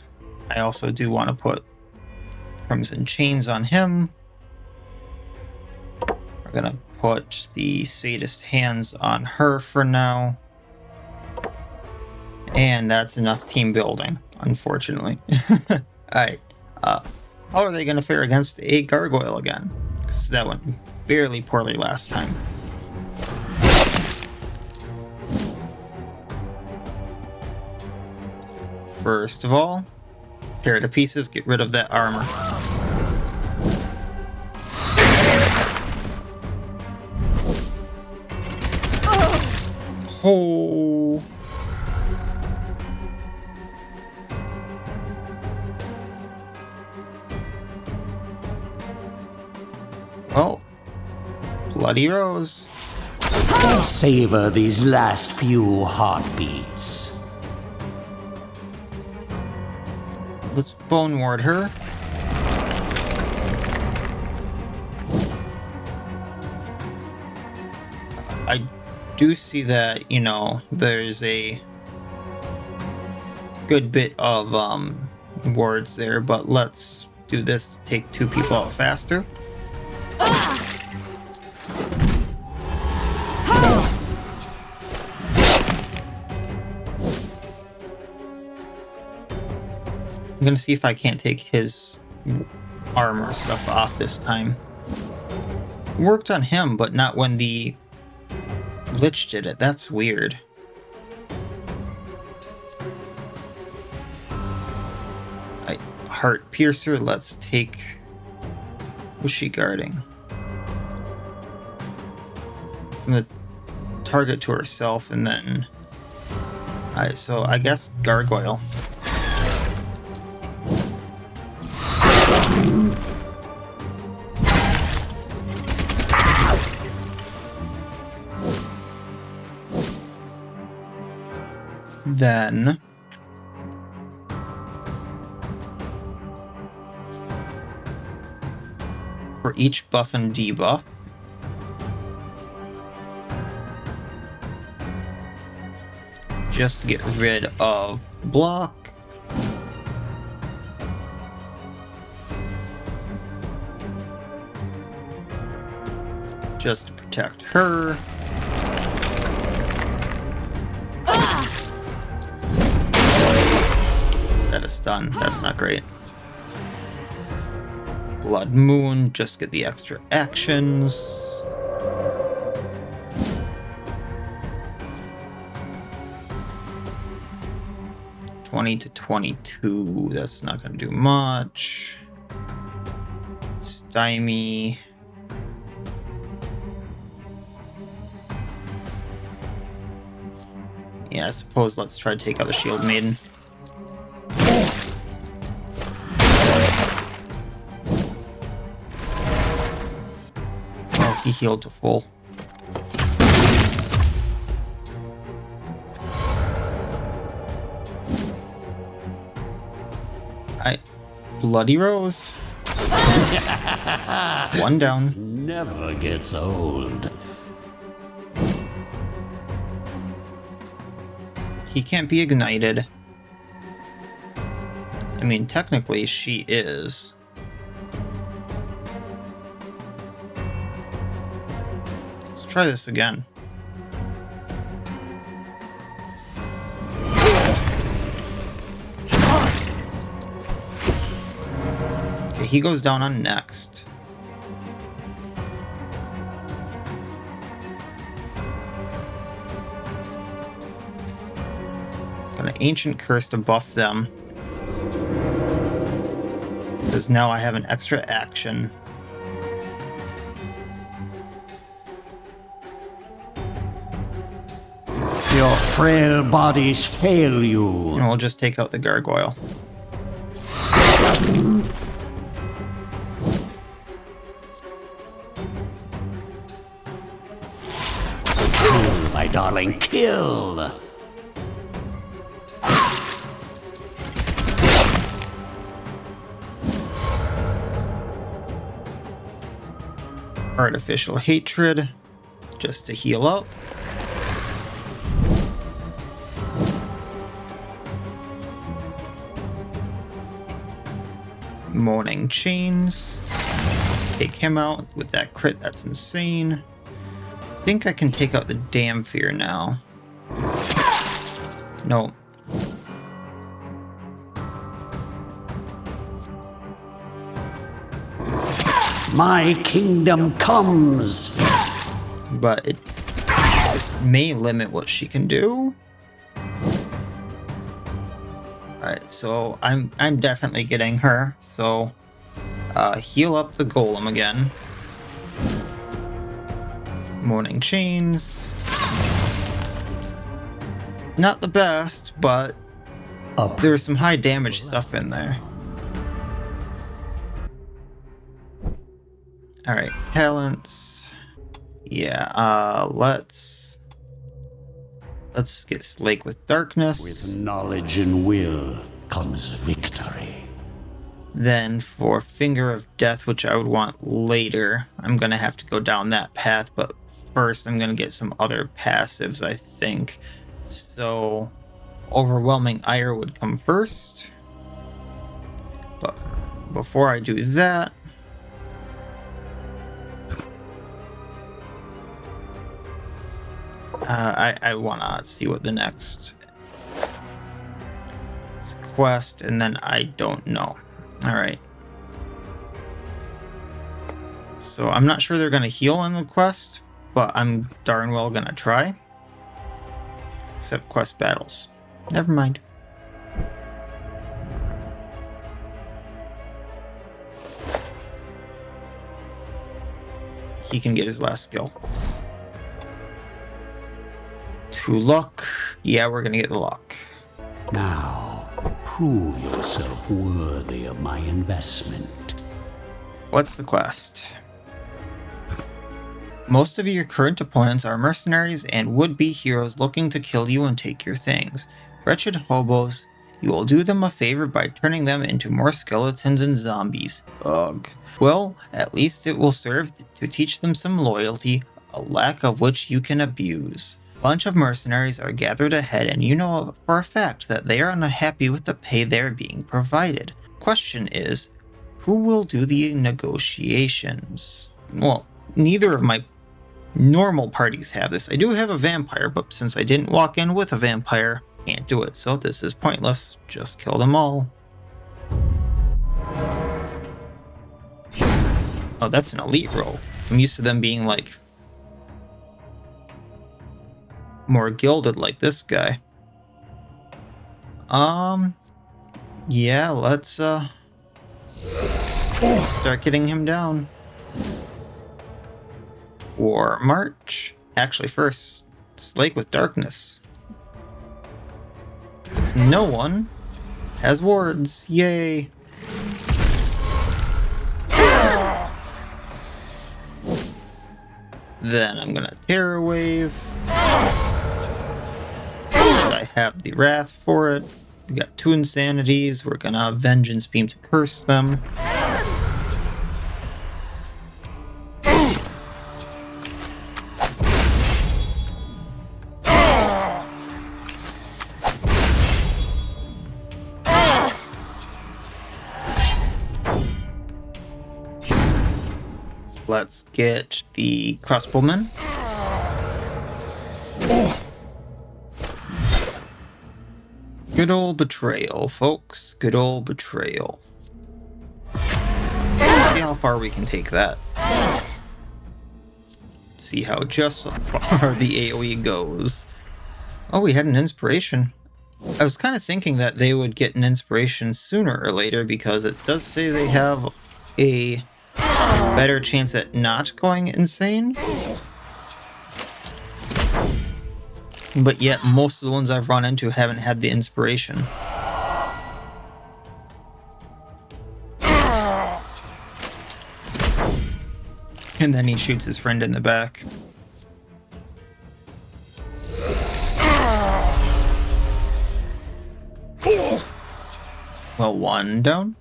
A: I also do want to put Crimson Chains on him. We're going to put the Sadist Hands on her for now. And that's enough team building, unfortunately. Alright. How are they going to fare against a Gargoyle again? Because that went fairly poorly last time. First of all, tear it to pieces, get rid of that armor. Oh. Well, Bloody Rose.
B: Savor these last few heartbeats.
A: Let's Bone Ward her. I do see that, you know, there's a good bit of wards there, but let's do this to take 2 people out faster. I'm gonna see if I can't take his armor stuff off this time. Worked on him, but not when the Lich did it. That's weird. Heart Piercer, let's take... Who's she guarding? From the target to herself, and then... Alright, so I guess Gargoyle. Then... for each buff and debuff, just get rid of block, just to protect her. Is that a stun? That's not great. Blood Moon, just get the extra actions. $20 to $22, that's not going to do much. Stymie. Yeah, I suppose let's try to take out the Shield Maiden. He healed to full. Bloody Rose. One down.
B: Never gets old.
A: He can't be ignited. I mean, technically she is. Try this again. Okay, he goes down on next. Got an Ancient Curse to buff them. Because now I have an extra action.
B: Your frail bodies fail you.
A: And we'll just take out the Gargoyle.
B: Kill, my darling, kill!
A: Artificial Hatred, just to heal up. Moaning Chains. Take him out with that crit, that's insane. I think I can take out the Damn Fear now. No.
B: My kingdom comes!
A: But it may limit what she can do. Alright, so I'm definitely getting her. So heal up the golem again. Moaning Chains. Not the best, but there's some high damage stuff in there. Alright, talents. Yeah, let's get Slake with Darkness.
B: With knowledge and will comes victory.
A: Then for Finger of Death, which I would want later, I'm going to have to go down that path, but first I'm going to get some other passives, I think. So, Overwhelming Ire would come first. But before I do that, I want to see what the next quest, and then I don't know. Alright. So I'm not sure they're going to heal on the quest, but I'm darn well gonna try. Except quest battles. Never mind. He can get his last skill. To luck. Yeah, we're gonna get the luck.
B: Now, prove yourself worthy of my investment.
A: What's the quest? Most of your current opponents are mercenaries and would-be heroes looking to kill you and take your things. Wretched hobos, you will do them a favor by turning them into more skeletons and zombies. Ugh. Well, at least it will serve to teach them some loyalty, a lack of which you can abuse. A bunch of mercenaries are gathered ahead and you know for a fact that they are unhappy with the pay they're being provided. Question is, who will do the negotiations? Well, neither of my normal parties have this. I do have a vampire, but since I didn't walk in with a vampire, can't do it, so this is pointless. Just kill them all. Oh, that's an elite roll. I'm used to them being like more gilded like this guy. Yeah, let's start getting him down. War March. Actually, first, Slake with Darkness. Because no one has wards. Yay. Then I'm gonna Terror Wave. I have the Wrath for it. We got 2 Insanities. We're gonna Vengeance Beam to curse them. Let's get the crossbowmen. Good old betrayal, folks. Good old betrayal. See how far we can take that. See how just so far the AoE goes. Oh, we had an inspiration. I was kind of thinking that they would get an inspiration sooner or later because it does say they have a better chance at not going insane. But yet, most of the ones I've run into haven't had the inspiration. And then he shoots his friend in the back. Well, 1 down.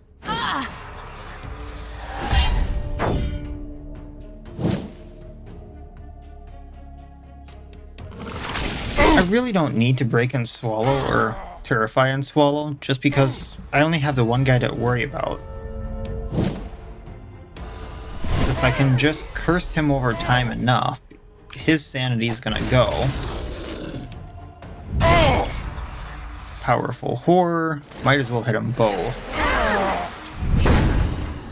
A: I really don't need to break and swallow or terrify and swallow, just because I only have the one guy to worry about. So if I can just curse him over time enough, his sanity's gonna go. Powerful Horror, might as well hit them both.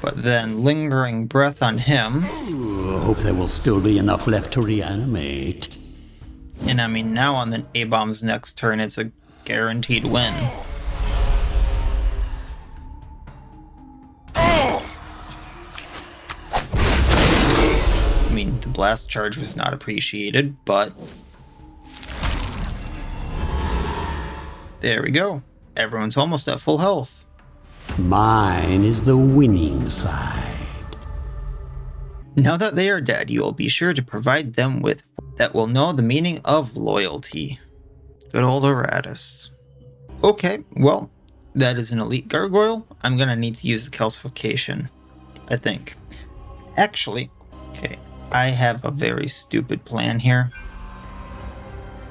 A: But then Lingering Breath on him.
B: Hope there will still be enough left to reanimate.
A: And I mean, now on the A-Bomb's next turn, it's a guaranteed win. I mean, the blast charge was not appreciated, but there we go. Everyone's almost at full health.
B: Mine is the winning side.
A: Now that they are dead, you will be sure to provide them with that will know the meaning of loyalty. Good old Iratus. Okay, well, that is an elite gargoyle. I'm gonna need to use the calcification, I think. Actually, okay, I have a very stupid plan here.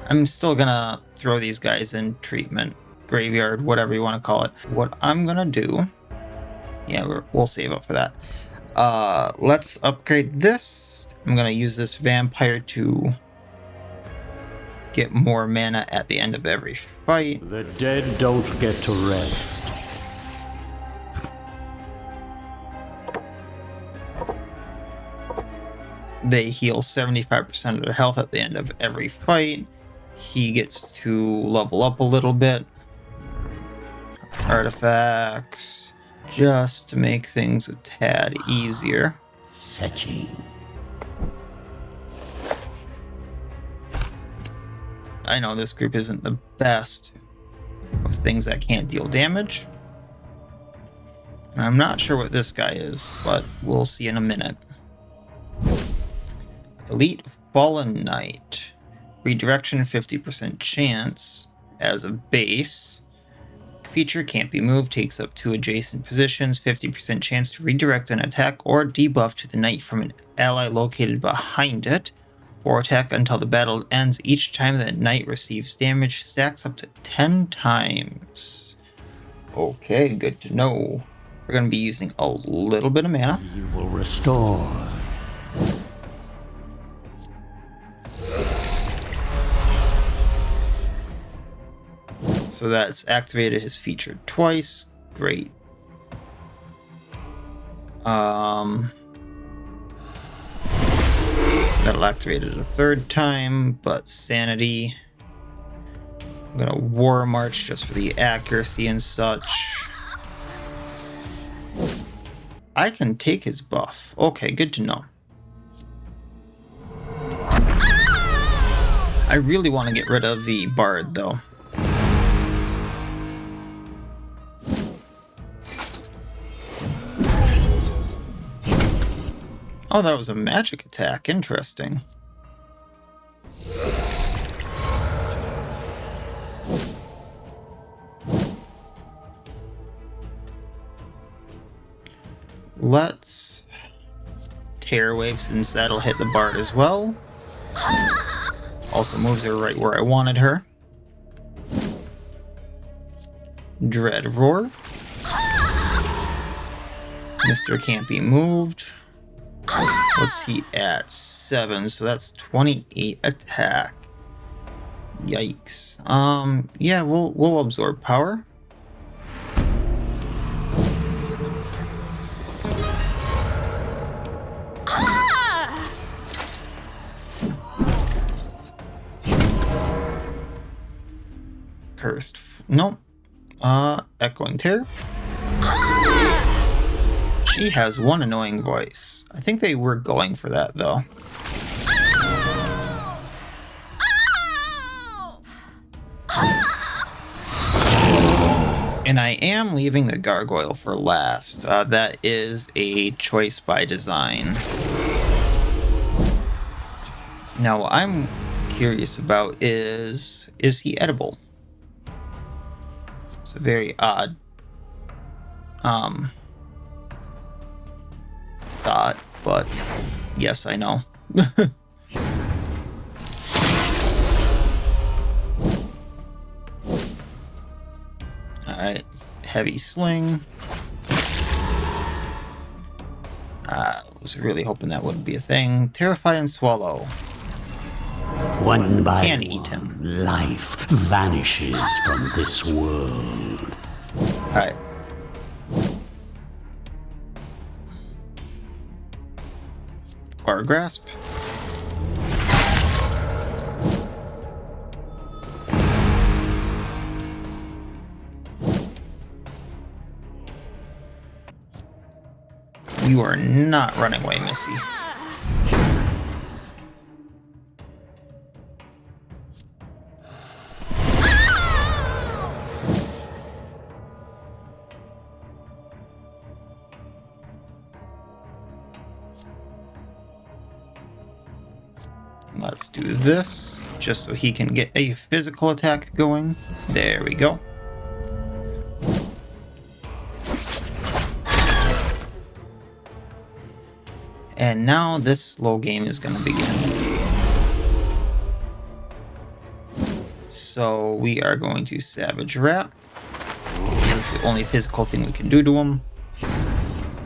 A: I'm still gonna throw these guys in treatment, graveyard, whatever you want to call it. What I'm gonna do, yeah, we'll save up for that. Let's upgrade this. I'm gonna use this vampire to get more mana at the end of every fight.
B: The dead don't get to rest.
A: They heal 75% of their health at the end of every fight. He gets to level up a little bit. Artifacts, just to make things a tad easier.
B: Fetching.
A: I know this group isn't the best with things that can't deal damage. I'm not sure what this guy is, but we'll see in a minute. Elite Fallen Knight. Redirection 50% chance as a base. Feature can't be moved, takes up 2 adjacent positions, 50% chance to redirect an attack or debuff to the knight from an ally located behind it. For attack until the battle ends. Each time that knight receives damage, stacks up to 10 times. Okay, good to know. We're going to be using a little bit of mana.
B: You will restore.
A: So that's activated his feature twice. Great. That'll activate it a third time, but sanity. I'm gonna War March just for the accuracy and such. I can take his buff. Okay, good to know. I really want to get rid of the Bard, though. Oh, that was a magic attack. Interesting. Let's Tear Wave, since that'll hit the Bard as well. Also moves her right where I wanted her. Dread Roar. Mr. Can't be moved. What's he at? 7, so that's 28 attack. Yikes. Yeah, we'll absorb power. Cursed. Nope. Echoing Tear. She has one annoying voice. I think they were going for that, though. And I am leaving the Gargoyle for last. That is a choice by design. Now, what I'm curious about is he edible? It's a very odd thought, but yes, I know. Alright, heavy sling. I was really hoping that wouldn't be a thing. Terrify and swallow.
B: One by
A: Can
B: one,
A: eat him.
B: life vanishes from this world.
A: Alright. Bar grasp. You are not running away, Missy. Let's do this, just so he can get a physical attack going. There we go. And now this slow game is going to begin. So we are going to Savage Rat. That's the only physical thing we can do to him.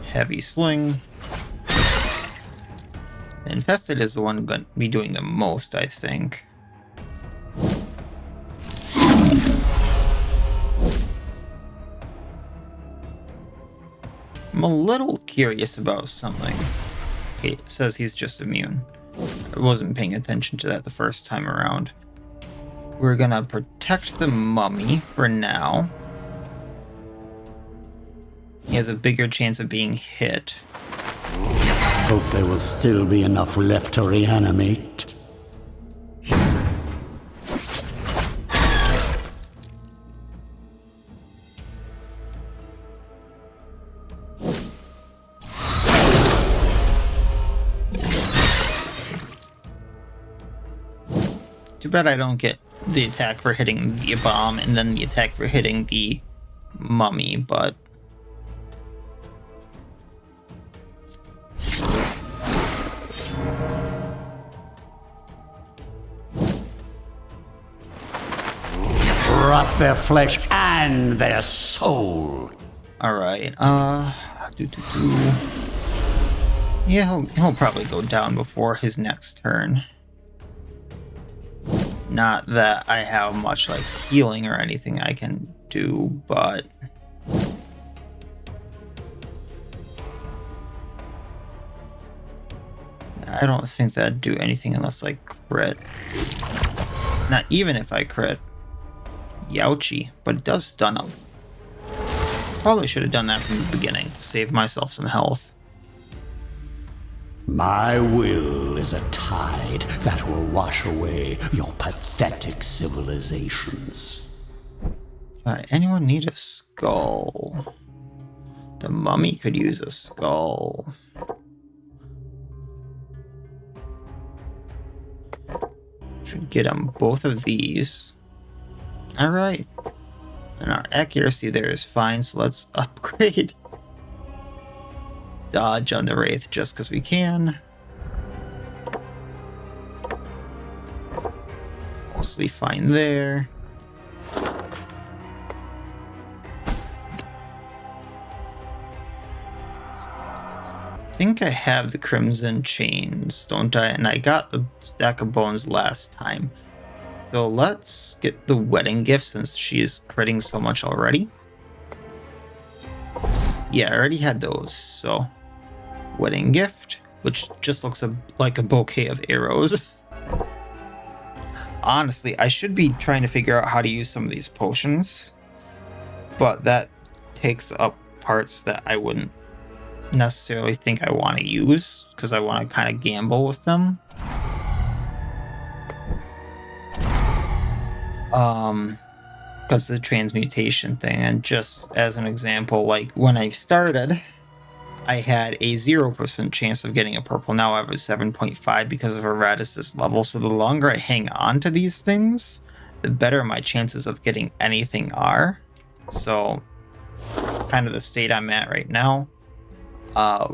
A: Heavy Sling. The Infested is the one going to be doing the most, I think. I'm a little curious about something. Okay, it says he's just immune. I wasn't paying attention to that the first time around. We're gonna protect the mummy for now. He has a bigger chance of being hit.
B: Hope there will still be enough left to reanimate.
A: Too bad I don't get the attack for hitting the bomb and then the attack for hitting the mummy, but...
B: Rot their flesh and their soul.
A: Alright, yeah, he'll probably go down before his next turn. Not that I have much, like, healing or anything I can do, but... I don't think that'd do anything unless I crit. Not even if I crit. Youchie, but it does stun him. Probably should have done that from the beginning, save myself some health.
B: My will is a tide that will wash away your pathetic civilizations.
A: Anyone need a skull? The mummy could use a skull. Should get him both of these. Alright. And our accuracy there is fine, so let's upgrade. Dodge on the Wraith just because we can. Mostly fine there. I think I have the Crimson Chains, don't I? And I got the Stack of Bones last time. So let's get the Wedding Gift since she is critting so much already. Yeah, I already had those, so... Wedding Gift, which just looks like a bouquet of arrows. Honestly, I should be trying to figure out how to use some of these potions, but that takes up parts that I wouldn't necessarily think I want to use, because I want to kind of gamble with them. Because of the transmutation thing, and just as an example, like when I started, I had a 0% chance of getting a purple. Now I have a 7.5 because of Iratus' level. So the longer I hang on to these things, the better my chances of getting anything are. So kind of the state I'm at right now. I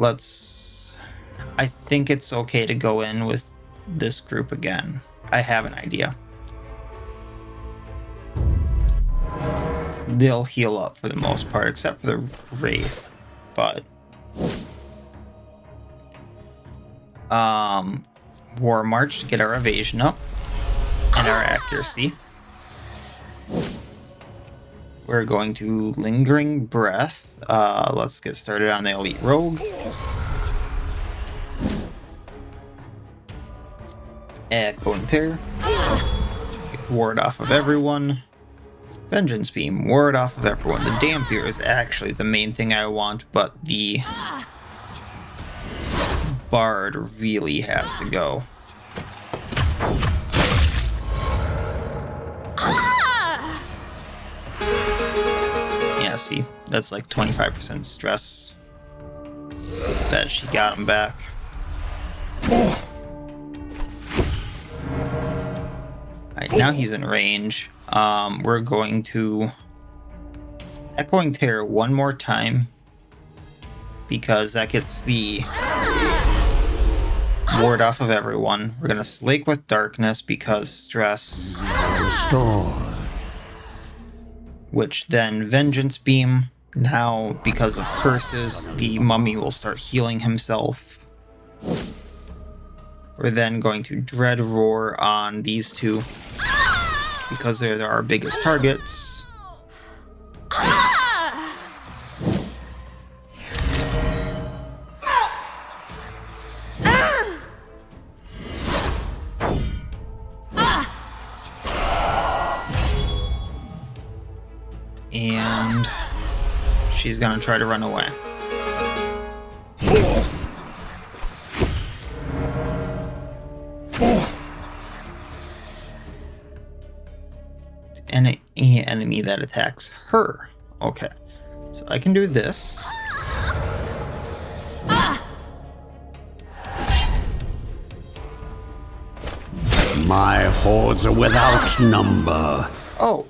A: think it's okay to go in with this group again. I have an idea. They'll heal up for the most part, except for the Wraith. But War March to get our evasion up and our accuracy. We're going to Lingering Breath. Let's get started on the Elite Rogue. Echoing Terror. Ward off of everyone. Vengeance Beam, ward off of everyone. The Dampier is actually the main thing I want, but the Bard really has to go. Yeah, see, that's like 25% stress. Bet she got him back. Alright, now he's in range. We're going to Echoing Terror one more time because that gets the ward off of everyone. We're gonna Slake with Darkness because stress.
B: Restore.
A: Which then Vengeance Beam. Now, because of curses, the mummy will start healing himself. We're then going to Dread Roar on these two because they're our biggest targets. And she's gonna try to run away. Any enemy that attacks her. Okay, so I can do this.
B: My hordes are without number.
A: Oh.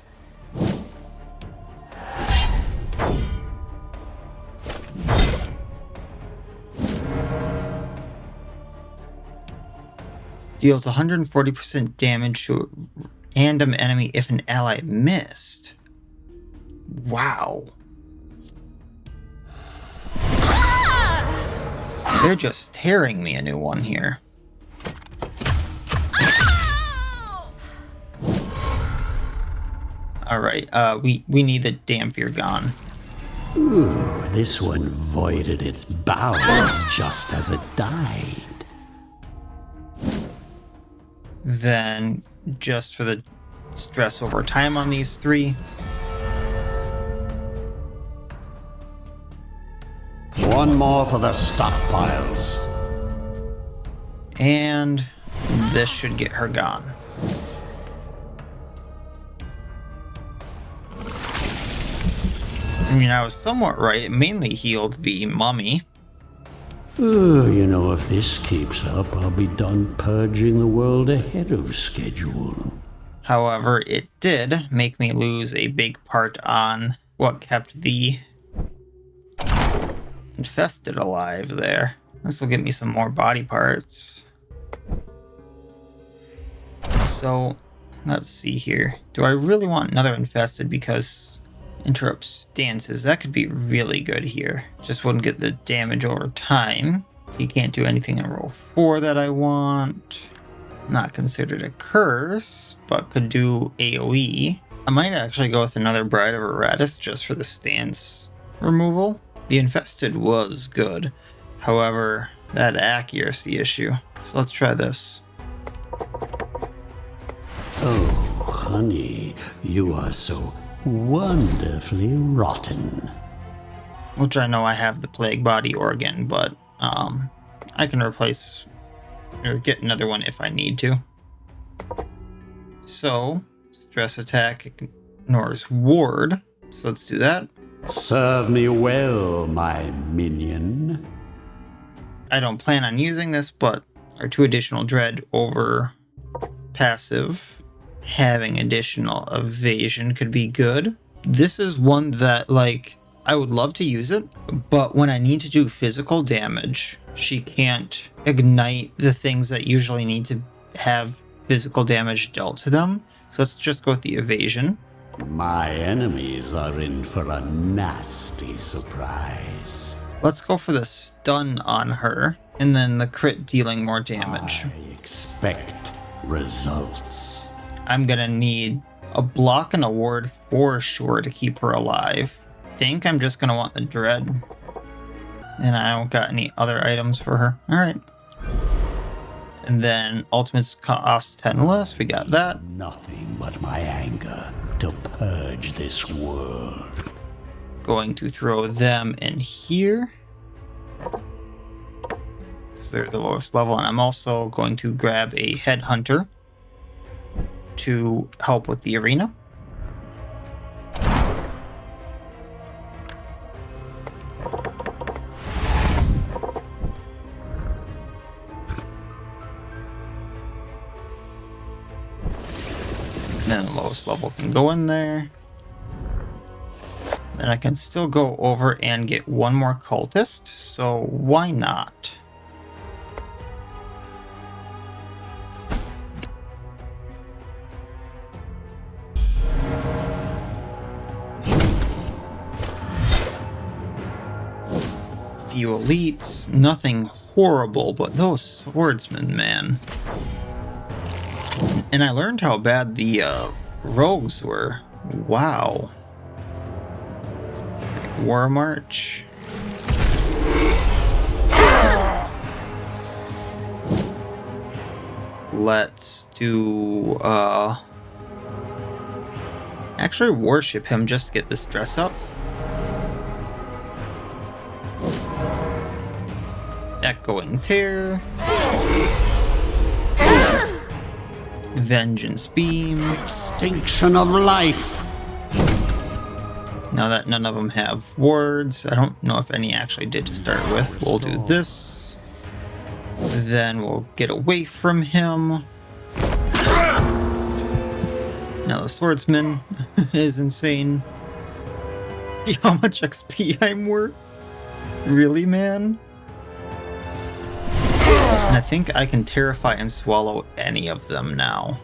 A: Deals 140% damage to a random enemy if an ally missed. Wow. They're just tearing me a new one here. Alright, we need the Damphir gone.
B: Ooh, this one voided its bowels just as it died.
A: Then, just for the stress over time on these three.
B: One more for the stockpiles.
A: And this should get her gone. I mean, I was somewhat right. It mainly healed the mummy.
B: Ooh, you know, if this keeps up, I'll be done purging the world ahead of schedule.
A: However, it did make me lose a big part on what kept the infested alive there. This will get me some more body parts. So, let's see here. Do I really want another infested? Because interrupt stances, that could be really good here. Just wouldn't get the damage over time. He can't do anything in roll 4 that I want. Not considered a curse, but could do AoE. I might actually go with another Bride of Iratus just for the stance removal. The infested was good. However, that accuracy issue. So let's try this.
B: Oh, honey, you are so wonderfully rotten.
A: Which I know I have the Plague Body Organ, but I can replace or get another one if I need to. So, stress attack ignores ward. So let's do that.
B: Serve me well, my minion.
A: I don't plan on using this, but our 2 additional dread over passive. Having additional evasion could be good. This is one that, like, I would love to use it, but when I need to do physical damage, she can't ignite the things that usually need to have physical damage dealt to them. So let's just go with the evasion.
B: My enemies are in for a nasty surprise.
A: Let's go for the stun on her, and then the crit dealing more damage.
B: I expect results.
A: I'm gonna need a block and a ward for sure to keep her alive. I think I'm just gonna want the dread. And I don't got any other items for her. Alright. And then ultimates cost 10 less. We got that.
B: Nothing but my anger to purge this world.
A: Going to throw them in here, because they're the lowest level. And I'm also going to grab a headhunter to help with the arena. Then the lowest level can go in there. Then I can still go over and get one more cultist, so why not? Few elites, nothing horrible, but those swordsmen, man. And I learned how bad the rogues were. Wow. War March. Let's do Actually worship him just to get this dress up. Echoing Tear. Vengeance Beam.
B: Extinction of life.
A: Now that none of them have wards, I don't know if any actually did to start with. We'll do this. Then we'll get away from him. Now the swordsman is insane. See how much XP I'm worth? Really, man? And I think I can terrify and swallow any of them now.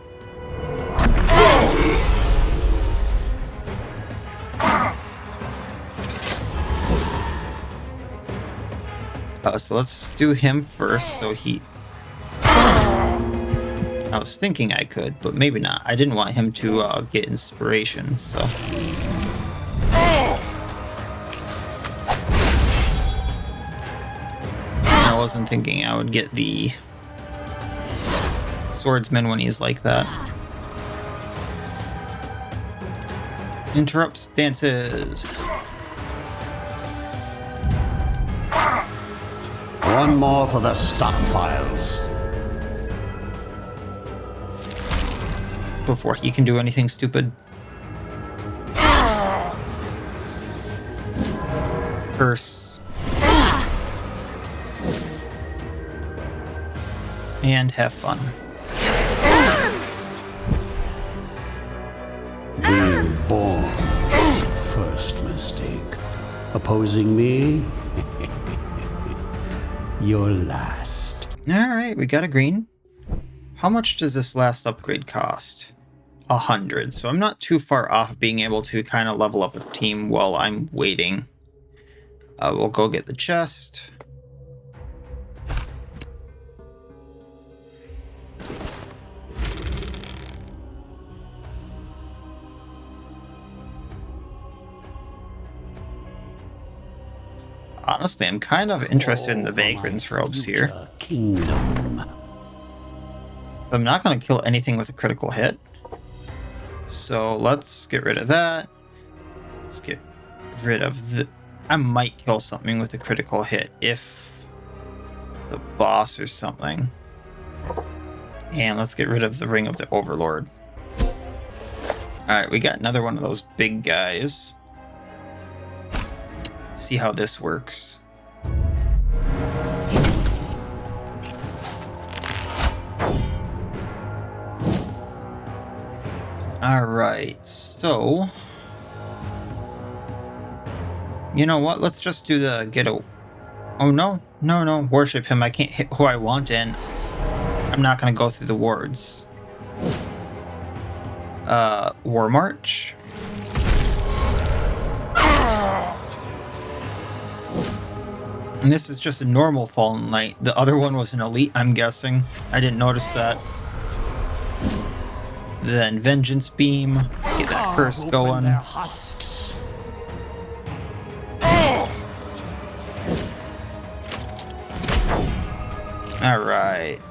A: So let's do him first, so he... I was thinking I could, but maybe not. I didn't want him to get inspiration, so... I wasn't thinking I would get the swordsman when he's like that. Interrupt stances.
B: One more for the stockpiles.
A: Before he can do anything stupid. Curse. And have fun.
B: Being born. First mistake. Opposing me? Your last.
A: Alright, we got a green. How much does this last upgrade cost? 100. So I'm not too far off being able to kind of level up a team while I'm waiting. We'll go get the chest. Honestly, I'm kind of interested in the Vagrant's robes here.
B: Kingdom.
A: So I'm not going to kill anything with a critical hit. So let's get rid of that. Let's get rid of the... I might kill something with a critical hit if the boss or something. And let's get rid of the Ring of the Overlord. Alright, we got another one of those big guys. See how this works. Alright, so... You know what? Let's just do the get a... Oh, no. No. Worship him. I can't hit who I want, and I'm not going to go through the wards. War March. And this is just a normal Fallen Knight. The other one was an elite, I'm guessing. I didn't notice that. Then Vengeance Beam. Get that curse going. Alright.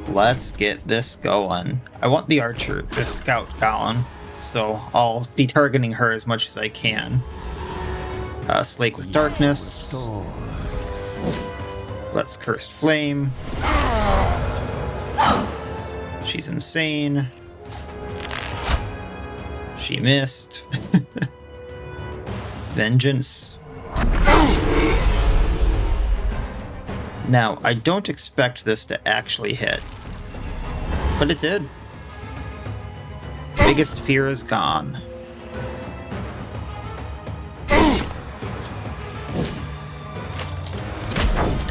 A: Let's get this going. I want the archer, the scout going. So I'll be targeting her as much as I can. Slake with Darkness. Let's Cursed Flame. She's insane. She missed. Vengeance. Now, I don't expect this to actually hit. But it did. Biggest fear is gone.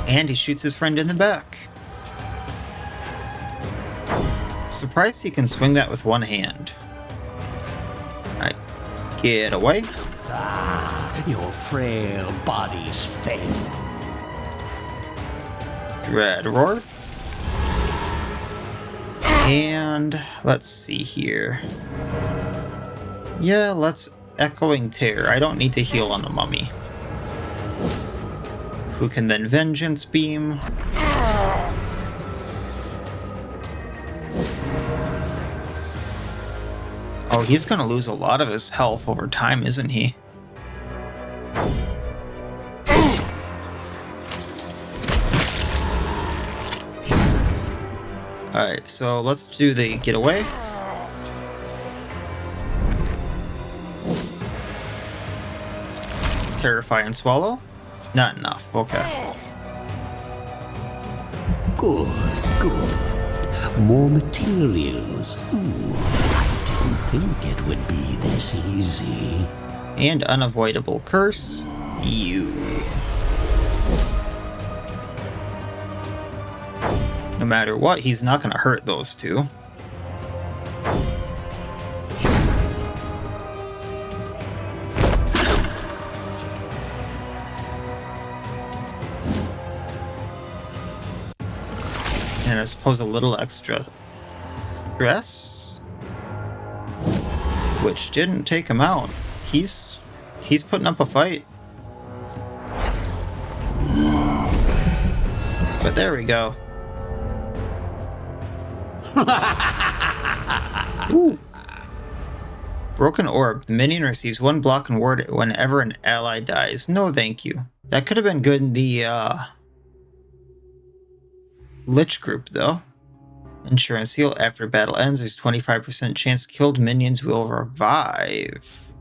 A: And he shoots his friend in the back. Surprised he can swing that with one hand. Alright, get away.
B: Your frail body's failed.
A: Dread Roar. And let's see here. Yeah, let's Echoing Tear. I don't need to heal on the mummy. Who can then Vengeance Beam. Oh, he's gonna lose a lot of his health over time, isn't he? Alright, so let's do the getaway. Terrify and swallow? Not enough, okay.
B: Good, good. More materials. I didn't think it would be this easy.
A: And unavoidable curse. You. No matter what, he's not going to hurt those two. And I suppose a little extra stress, which didn't take him out. He's putting up a fight. But there we go. Ooh. Broken orb. The minion receives 1 block and ward whenever an ally dies. No thank you. That could have been good in the Lich group though. Insurance heal. After battle ends, there's 25% chance killed minions will revive.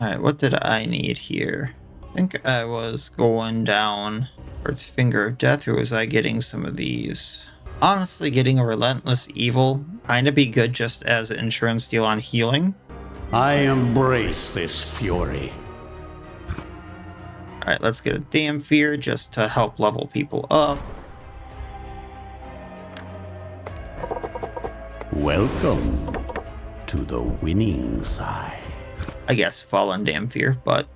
A: Alright, what did I need here? I think I was going down towards Finger of Death, or was I getting some of these? Honestly, getting a Relentless Evil kinda be good just as an insurance deal on healing.
B: I embrace this fury.
A: Alright, let's get a Damn Fear just to help level people up.
B: Welcome to the winning side.
A: I guess Fallen Damn Fear, but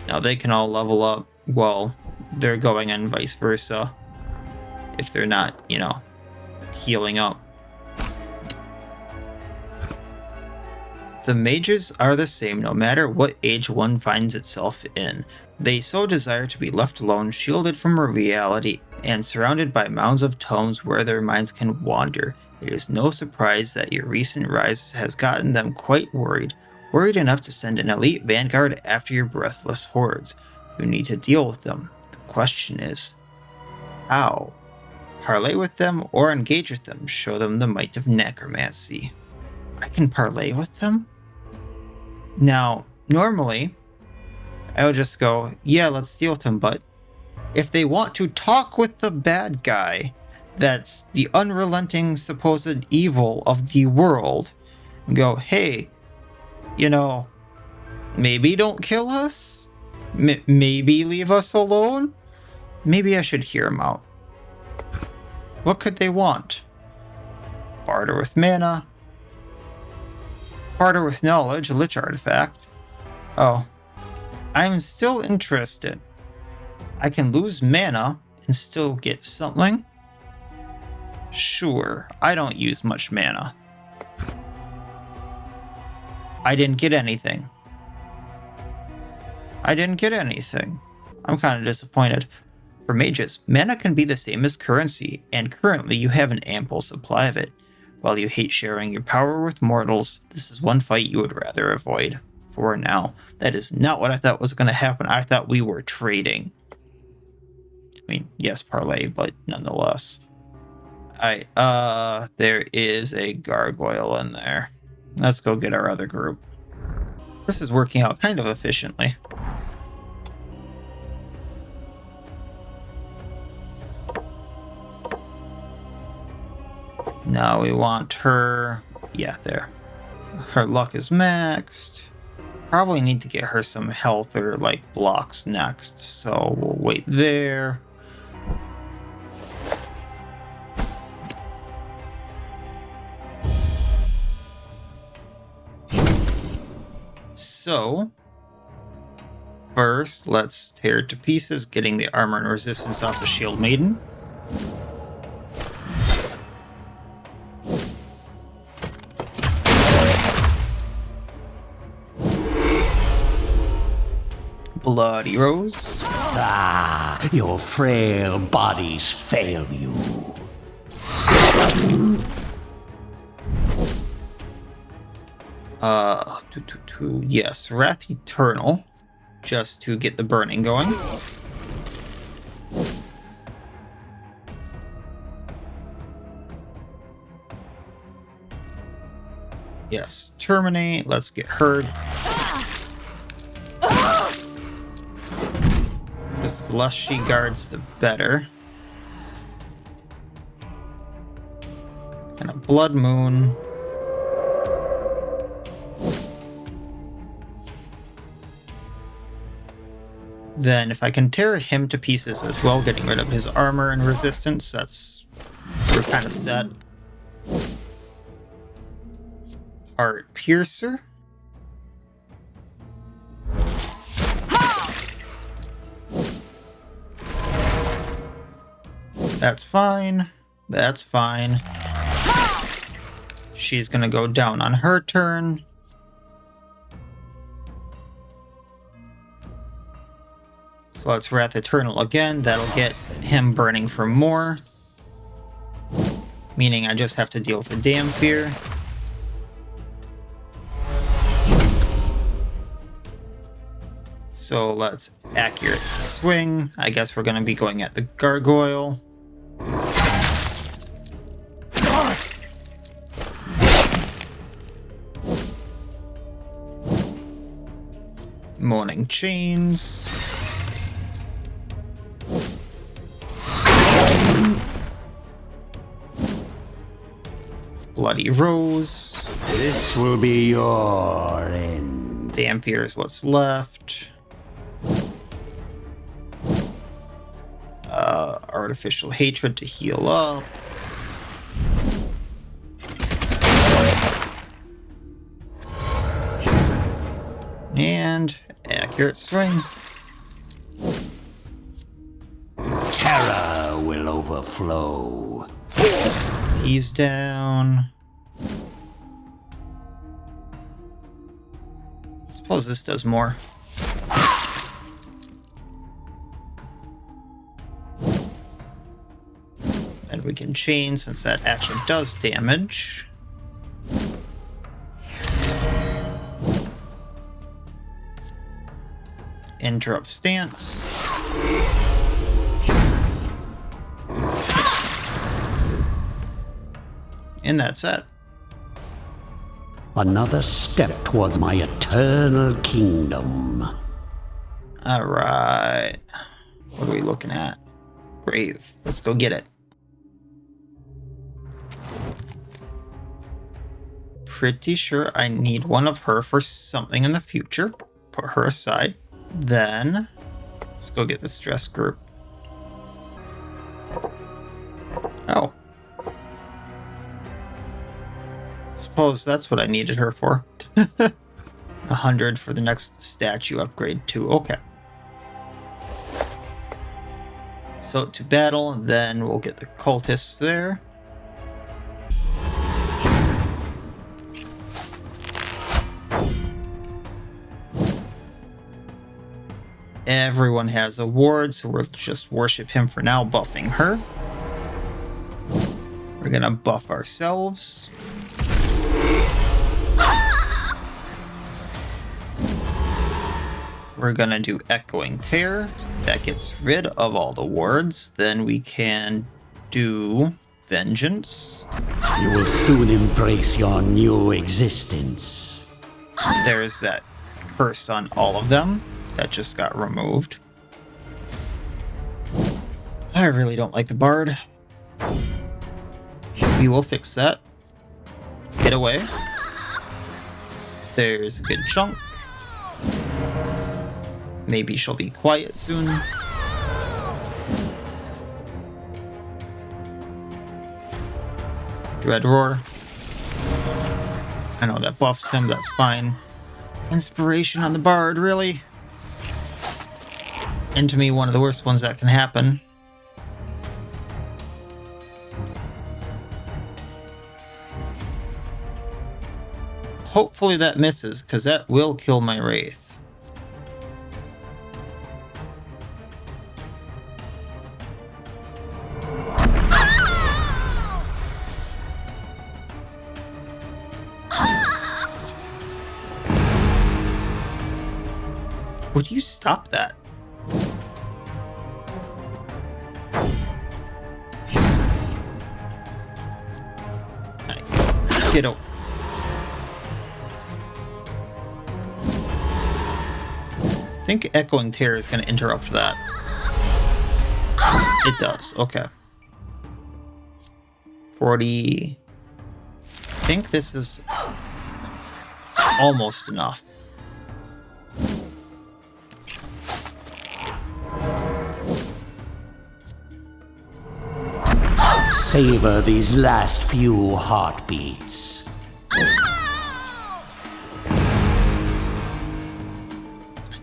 A: now they can all level up while they're going and vice versa. If they're not, you know, healing up. The mages are the same no matter what age one finds itself in. They so desire to be left alone, shielded from reality, and surrounded by mounds of tomes where their minds can wander. It is no surprise that your recent rise has gotten them quite worried enough to send an elite vanguard after your breathless hordes. You need to deal with them. The question is, how? Parley with them or engage with them, show them the might of necromancy. I can parley with them? Now, normally, I would just go, yeah, let's deal with him, but if they want to talk with the bad guy, that's the unrelenting supposed evil of the world, and go, hey, you know, maybe don't kill us? Maybe leave us alone? Maybe I should hear him out. What could they want? Barter with mana. Barter with knowledge, a lich artifact. Oh, I'm still interested. I can lose mana and still get something? Sure, I don't use much mana. I didn't get anything. I'm kind of disappointed. For mages, mana can be the same as currency, and currently you have an ample supply of it. While you hate sharing your power with mortals, this is one fight you would rather avoid. For now. That is not what I thought was going to happen. I thought we were trading. I mean, yes, parlay, but nonetheless. Alright, there is a gargoyle in there. Let's go get our other group. This is working out kind of efficiently. Now we want her... yeah, there. Her luck is maxed. Probably need to get her some health or, like, blocks next, so we'll wait there. So, first, let's tear it to pieces, getting the armor and resistance off the Shield Maiden. Bloody Rose.
B: Ah, your frail bodies fail you.
A: Yes, Wrath Eternal, just to get the burning going. Yes, Terminate, let's get hurt. The less she guards, the better. And a Blood Moon. Then if I can tear him to pieces as well, getting rid of his armor and resistance, we're kind of set. Heart Piercer. That's fine. That's fine. She's gonna go down on her turn. So let's Wrath Eternal again. That'll get him burning for more. Meaning I just have to deal with the damn fear. So let's accurate swing. I guess we're gonna be going at the gargoyle. Morning Chains. Bloody Rose.
B: This will be your end.
A: Damn Fear is what's left. Artificial Hatred to heal up. And accurate swing.
B: Terror will overflow.
A: He's down. Suppose this does more. And we can chain since that action does damage. Interrupt stance. And that's it.
B: Another step towards my eternal kingdom.
A: Alright. What are we looking at? Grave. Let's go get it. Pretty sure I need one of her for something in the future. Put her aside. Then, let's go get the stress group. Oh. Suppose that's what I needed her for. 100 for the next statue upgrade too. Okay. So to battle, then we'll get the cultists there. Everyone has a ward, so we'll just worship him for now, buffing her. We're gonna buff ourselves. We're gonna do Echoing Tear. That gets rid of all the wards. Then we can do Vengeance.
B: You will soon embrace your new existence.
A: There's that curse on all of them. That just got removed. I really don't like the bard. We will fix that. Get away. There's a good chunk. Maybe she'll be quiet soon. Dread Roar. I know that buffs him, that's fine. Inspiration on the bard, really? And to me, one of the worst ones that can happen. Hopefully that misses, because that will kill my Wraith. Would you stop that? Right. Get out. I think Echoing Terror is going to interrupt that. It does. Okay. 40. I think this is almost enough.
B: Savor these last few heartbeats.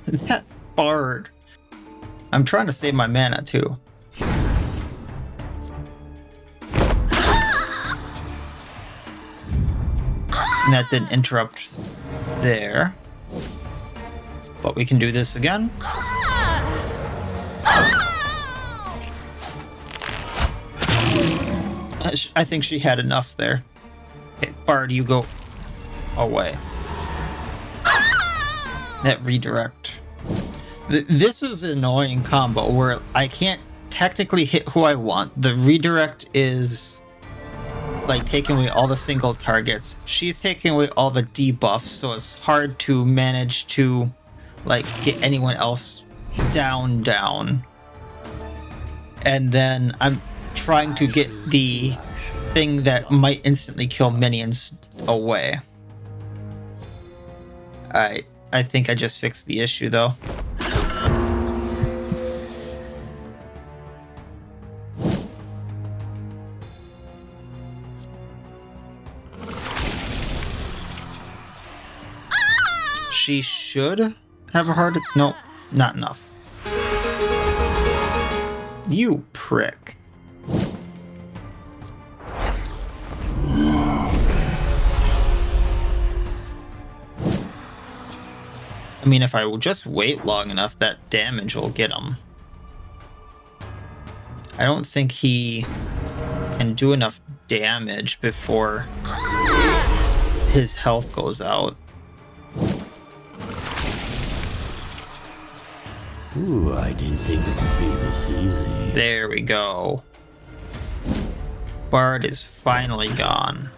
A: That bard. I'm trying to save my mana too. And that didn't interrupt there. But we can do this again. I think she had enough there. Okay, Bard, you go away. That redirect. This is an annoying combo where I can't technically hit who I want. The redirect is like taking away all the single targets. She's taking away all the debuffs, so it's hard to manage to like get anyone else down. And then I'm trying to get the thing that might instantly kill minions away. Alright, I think I just fixed the issue though. She should have a heart. No, not enough. You prick. I mean, if I will just wait long enough, that damage will get him. I don't think he can do enough damage before his health goes out.
B: Ooh, I didn't think it would be this easy.
A: There we go. Bard is finally gone.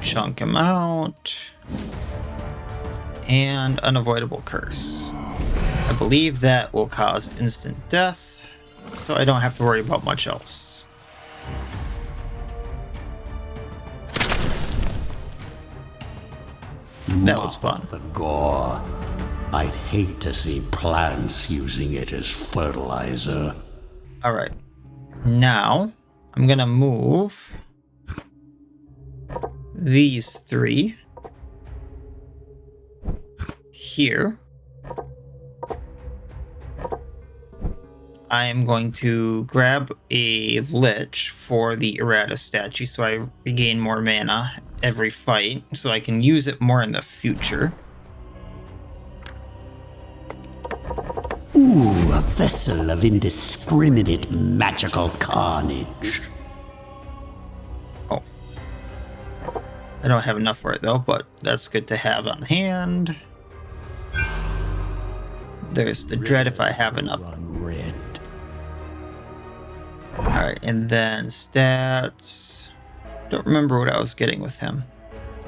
A: Chunk him out. And unavoidable curse. I believe that will cause instant death, so I don't have to worry about much else. That was fun.
B: The gore. I'd hate to see plants using it as fertilizer.
A: Alright. Now, I'm gonna move these three here. I am going to grab a Lich for the Iratus statue so I regain more mana every fight, so I can use it more in the future.
B: Ooh, a vessel of indiscriminate magical carnage.
A: Oh. I don't have enough for it though, but that's good to have on hand. There's the dread if I have enough.
B: Red.
A: Alright, and then stats. Don't remember what I was getting with him.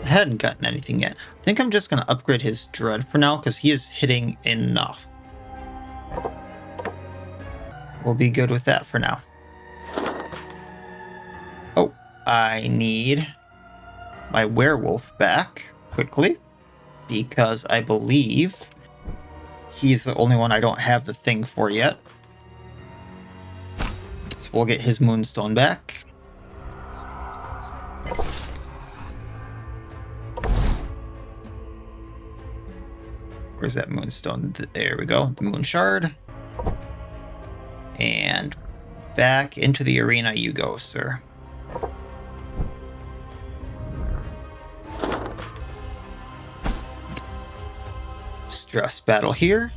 A: I hadn't gotten anything yet. I think I'm just going to upgrade his dread for now because he is hitting enough. We'll be good with that for now. Oh, I need my werewolf back quickly because I believe he's the only one I don't have the thing for yet. So we'll get his moonstone back. Where's that moonstone? There we go. The moon shard. And back into the arena you go, sir. Stress battle here.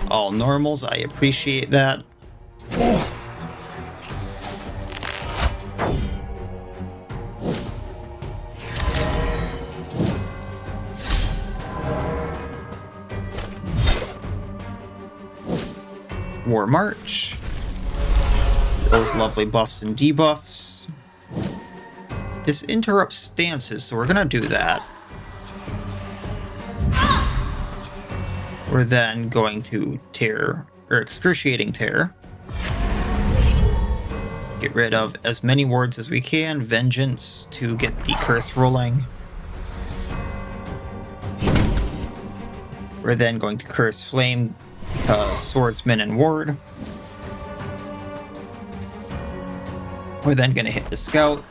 A: All normals, I appreciate that. War March. Those lovely buffs and debuffs. This interrupts stances, so we're gonna do that. We're then going to Terror, or Excruciating Terror. Get rid of as many wards as we can. Vengeance to get the curse rolling. We're then going to Curse Flame, Swordsman and Ward. We're then going to hit the Scout,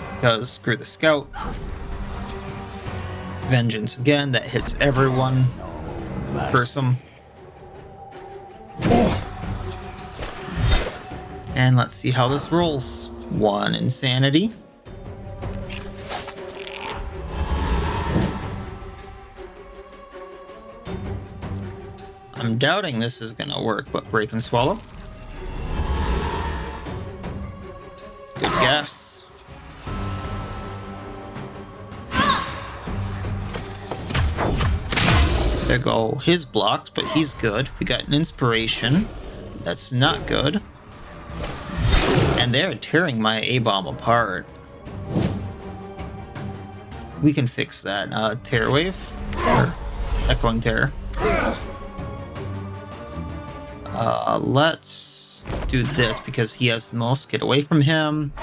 A: because screw the Scout. Vengeance again, that hits everyone. Curse them. And let's see how this rolls. 1 Insanity. I'm doubting this is gonna work, but Break and Swallow. Good guess. There go his blocks, but he's good. We got an Inspiration. That's not good. And they're tearing my A-bomb apart. We can fix that. Terror Wave? Or Echoing Terror. Let's do this because he has the most. Get away from him.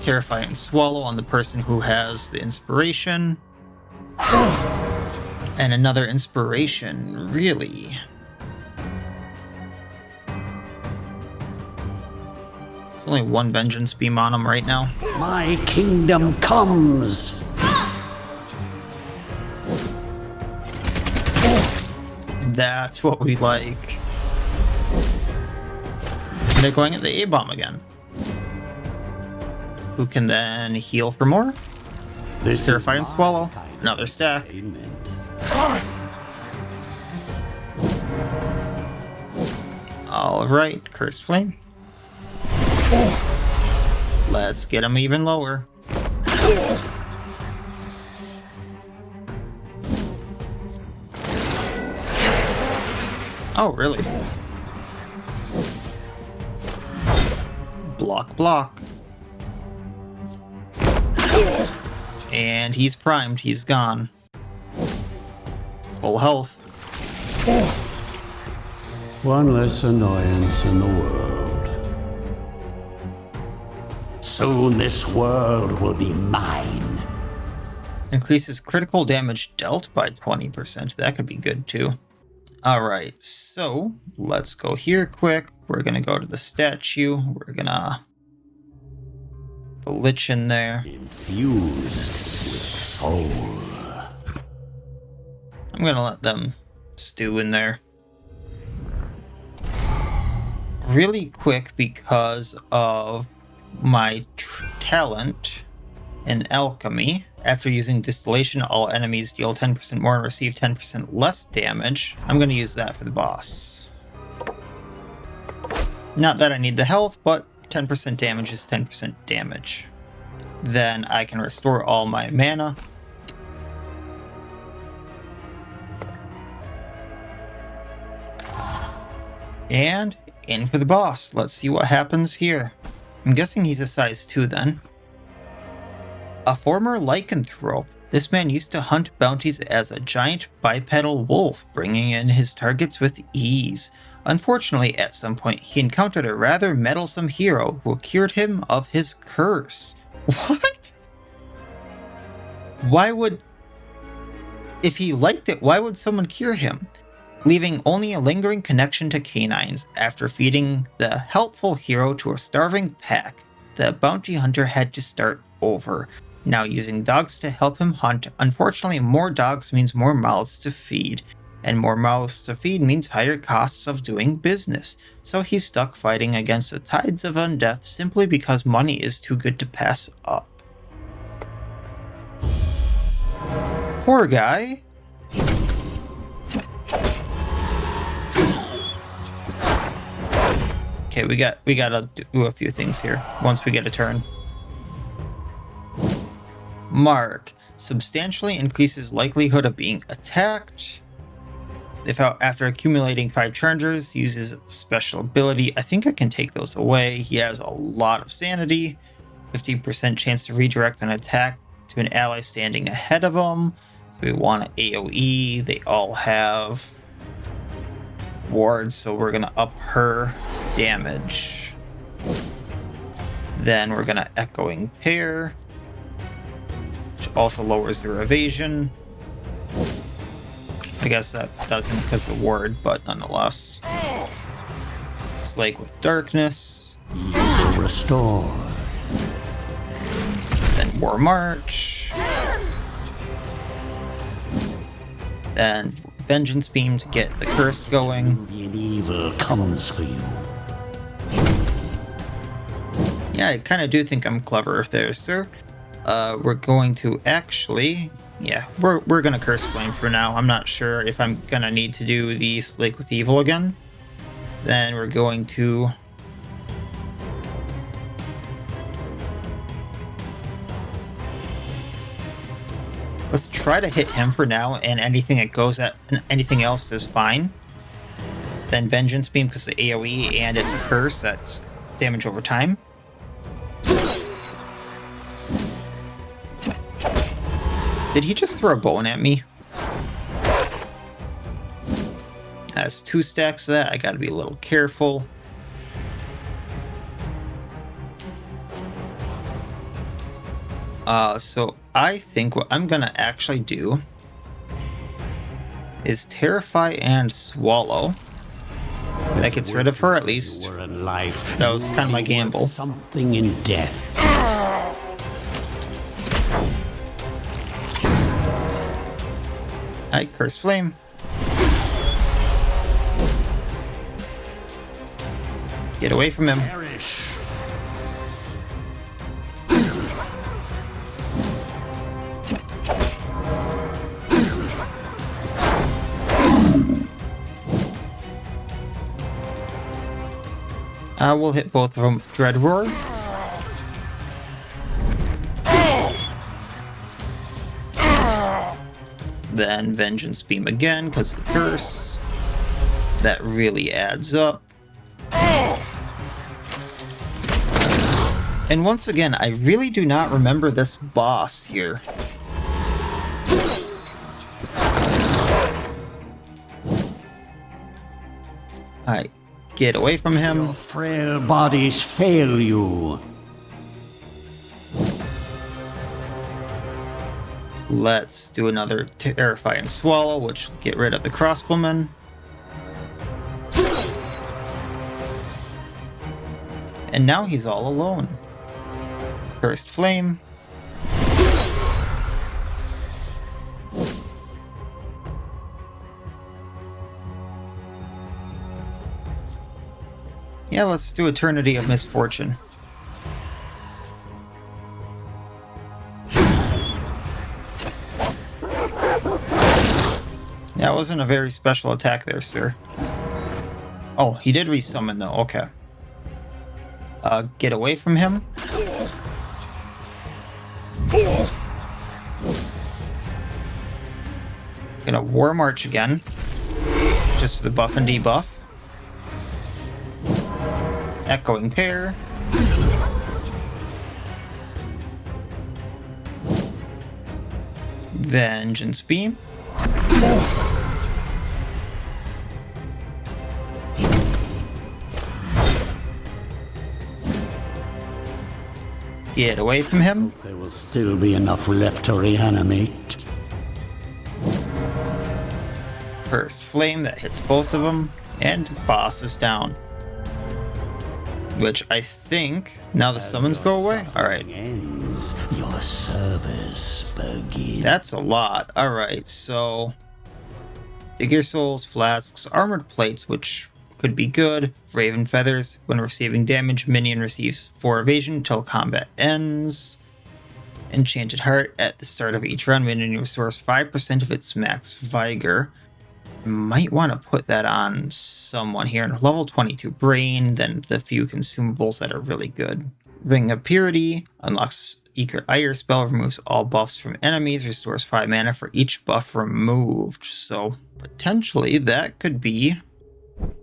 A: Terrifying Swallow on the person who has the Inspiration. And another Inspiration, really. There's only one Vengeance Beam on him right now.
B: My kingdom comes!
A: That's what we like. They're going at the A-bomb again. Who can then heal for more? Terrify and Swallow. Another stack. Alright, Cursed Flame. Let's get him even lower. Oh, really? Block, block. And he's primed, he's gone. Full health.
B: One less annoyance in the world. Soon this world will be mine.
A: Increases critical damage dealt by 20%. That could be good too. Alright, so let's go here quick. We're gonna go to the statue. We're gonna the Lich in there.
B: Infused with soul.
A: I'm gonna let them stew in there. Really quick because of my talent in alchemy. After using distillation, all enemies deal 10% more and receive 10% less damage. I'm going to use that for the boss. Not that I need the health, but 10% damage is 10% damage. Then I can restore all my mana. And in for the boss. Let's see what happens here. I'm guessing he's a size 2 then. A former lycanthrope, this man used to hunt bounties as a giant bipedal wolf, bringing in his targets with ease. Unfortunately, at some point, he encountered a rather meddlesome hero who cured him of his curse. What? Why would... If he liked it, why would someone cure him? Leaving only a lingering connection to canines. After feeding the helpful hero to a starving pack, the bounty hunter had to start over. Now using dogs to help him hunt. Unfortunately, more dogs means more mouths to feed. And more mouths to feed means higher costs of doing business. So he's stuck fighting against the tides of undeath simply because money is too good to pass up. Poor guy. Okay, we gotta do a few things here once we get a turn. Mark substantially increases likelihood of being attacked. If after accumulating 5 chargers, uses special ability. I think I can take those away. He has a lot of sanity. 50% chance to redirect an attack to an ally standing ahead of him. So we want an AoE. They all have wards, so we're gonna up her damage. Then we're gonna Echoing Tear, which also lowers their evasion. I guess that doesn't because of the ward, but nonetheless. Slake with Darkness.
B: Restore.
A: Then War March. Then Vengeance Beam to get the curse going.
B: And evil comes for you.
A: Yeah, I kind of do think I'm clever there, sir. We're going to actually... Yeah, we're gonna Curse Flame for now. I'm not sure if I'm gonna need to do the Slake with Evil again. Then we're going to... Let's try to hit him for now, and anything that goes at anything else is fine. Then Vengeance Beam because the AoE and it's a curse, that's damage over time. Did he just throw a bone at me? That's 2 stacks of that. I gotta be a little careful. So I think what I'm gonna actually do is Terrify and Swallow. That gets rid of her at least. That was kind of my gamble.
B: Something in death.
A: Alright, Curse Flame. Get away from him.
B: Perish.
A: We'll hit both of them with Dread Roar. Then Vengeance Beam again, because the curse. That really adds up. And once again, I really do not remember this boss here. Alright, get away from him.
B: Your frail bodies fail you.
A: Let's do another Terrify and Swallow, which will get rid of the crossbowman. And now he's all alone. Cursed Flame. Yeah, let's do Eternity of Misfortune. That wasn't a very special attack there, sir. Oh, he did resummon though, okay. Get away from him. Gonna War March again. Just for the buff and debuff. Echoing Tear. Vengeance Beam. Get away from him.
B: There will still be enough left to reanimate.
A: Cursed Flame that hits both of them. And the boss is down. Which I think, now the summons go away? Alright.
B: Ends, your service begins.
A: That's a lot. Alright, so... Figure Souls, Flasks, Armored Plates, which could be good. Raven Feathers. When receiving damage, minion receives 4 evasion until combat ends. Enchanted Heart. At the start of each run, when you restores 5% of its max vigor. Might want to put that on someone here. And level 22 Brain, then the few consumables that are really good. Ring of Purity unlocks Eager Ire spell, removes all buffs from enemies, restores 5 mana for each buff removed. So potentially that could be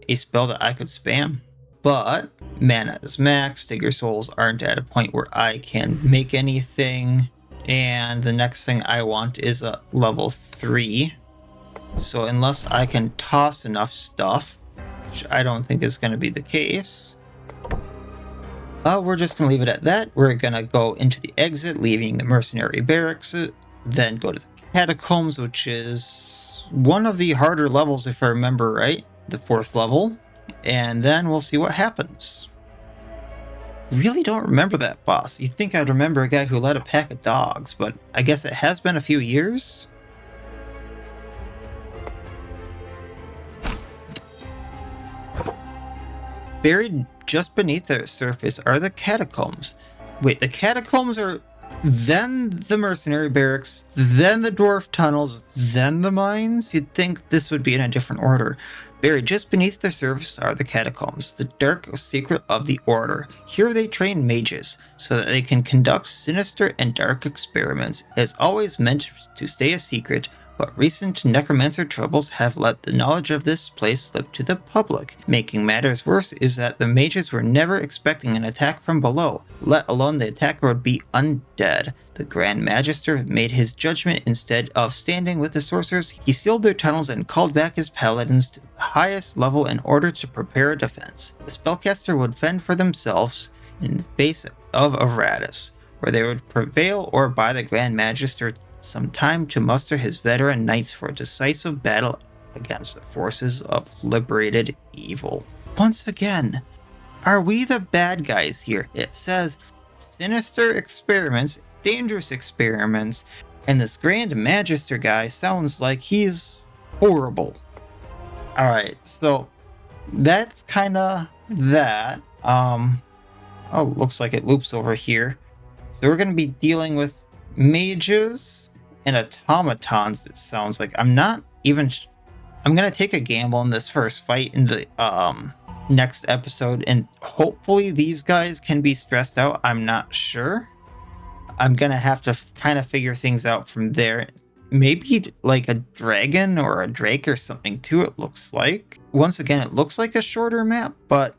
A: a spell that I could spam. But mana is max, Digger Souls aren't at a point where I can make anything. And the next thing I want is a level 3. So unless I can toss enough stuff, which I don't think is going to be the case, we're just going to leave it at that. We're going to go into the exit, leaving the Mercenary Barracks, then go to the Catacombs, which is one of the harder levels if I remember right, the 4th level, and then we'll see what happens. Really don't remember that boss. You'd think I'd remember a guy who led a pack of dogs, but I guess it has been a few years. Buried just beneath the surface are the Catacombs. Wait, the Catacombs are then the Mercenary Barracks, then the Dwarf Tunnels, then the Mines? You'd think this would be in a different order. Buried just beneath the surface are the Catacombs, the dark secret of the Order. Here they train mages, so that they can conduct sinister and dark experiments. It is always meant to stay a secret, but recent necromancer troubles have let the knowledge of this place slip to the public. Making matters worse is that the mages were never expecting an attack from below, let alone the attacker would be undead. The Grand Magister made his judgment. Instead of standing with the sorcerers, he sealed their tunnels and called back his paladins to the highest level in order to prepare a defense. The spellcaster would fend for themselves in the face of Iratus, where they would prevail or buy the Grand Magister some time to muster his veteran knights for a decisive battle against the forces of liberated evil. Once again, are we the bad guys here? It says sinister experiments, dangerous experiments, and this Grand Magister guy sounds like he's horrible. Alright, so that's kinda that. Oh, looks like it loops over here. So we're gonna be dealing with mages and automatons, it sounds like. I'm gonna take a gamble in this first fight in the next episode, and hopefully these guys can be stressed out. I'm not sure. I'm gonna have to kind of figure things out from there. Maybe like a dragon or a drake or something too, it looks like. Once again, it looks like a shorter map, but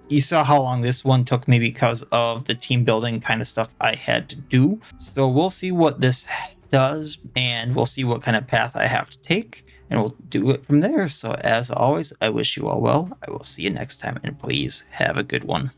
A: you saw how long this one took me because of the team building kind of stuff I had to do. So we'll see what this does, and we'll see what kind of path I have to take, and we'll do it from there. So as always, I wish you all well. I will see you next time, and please have a good one.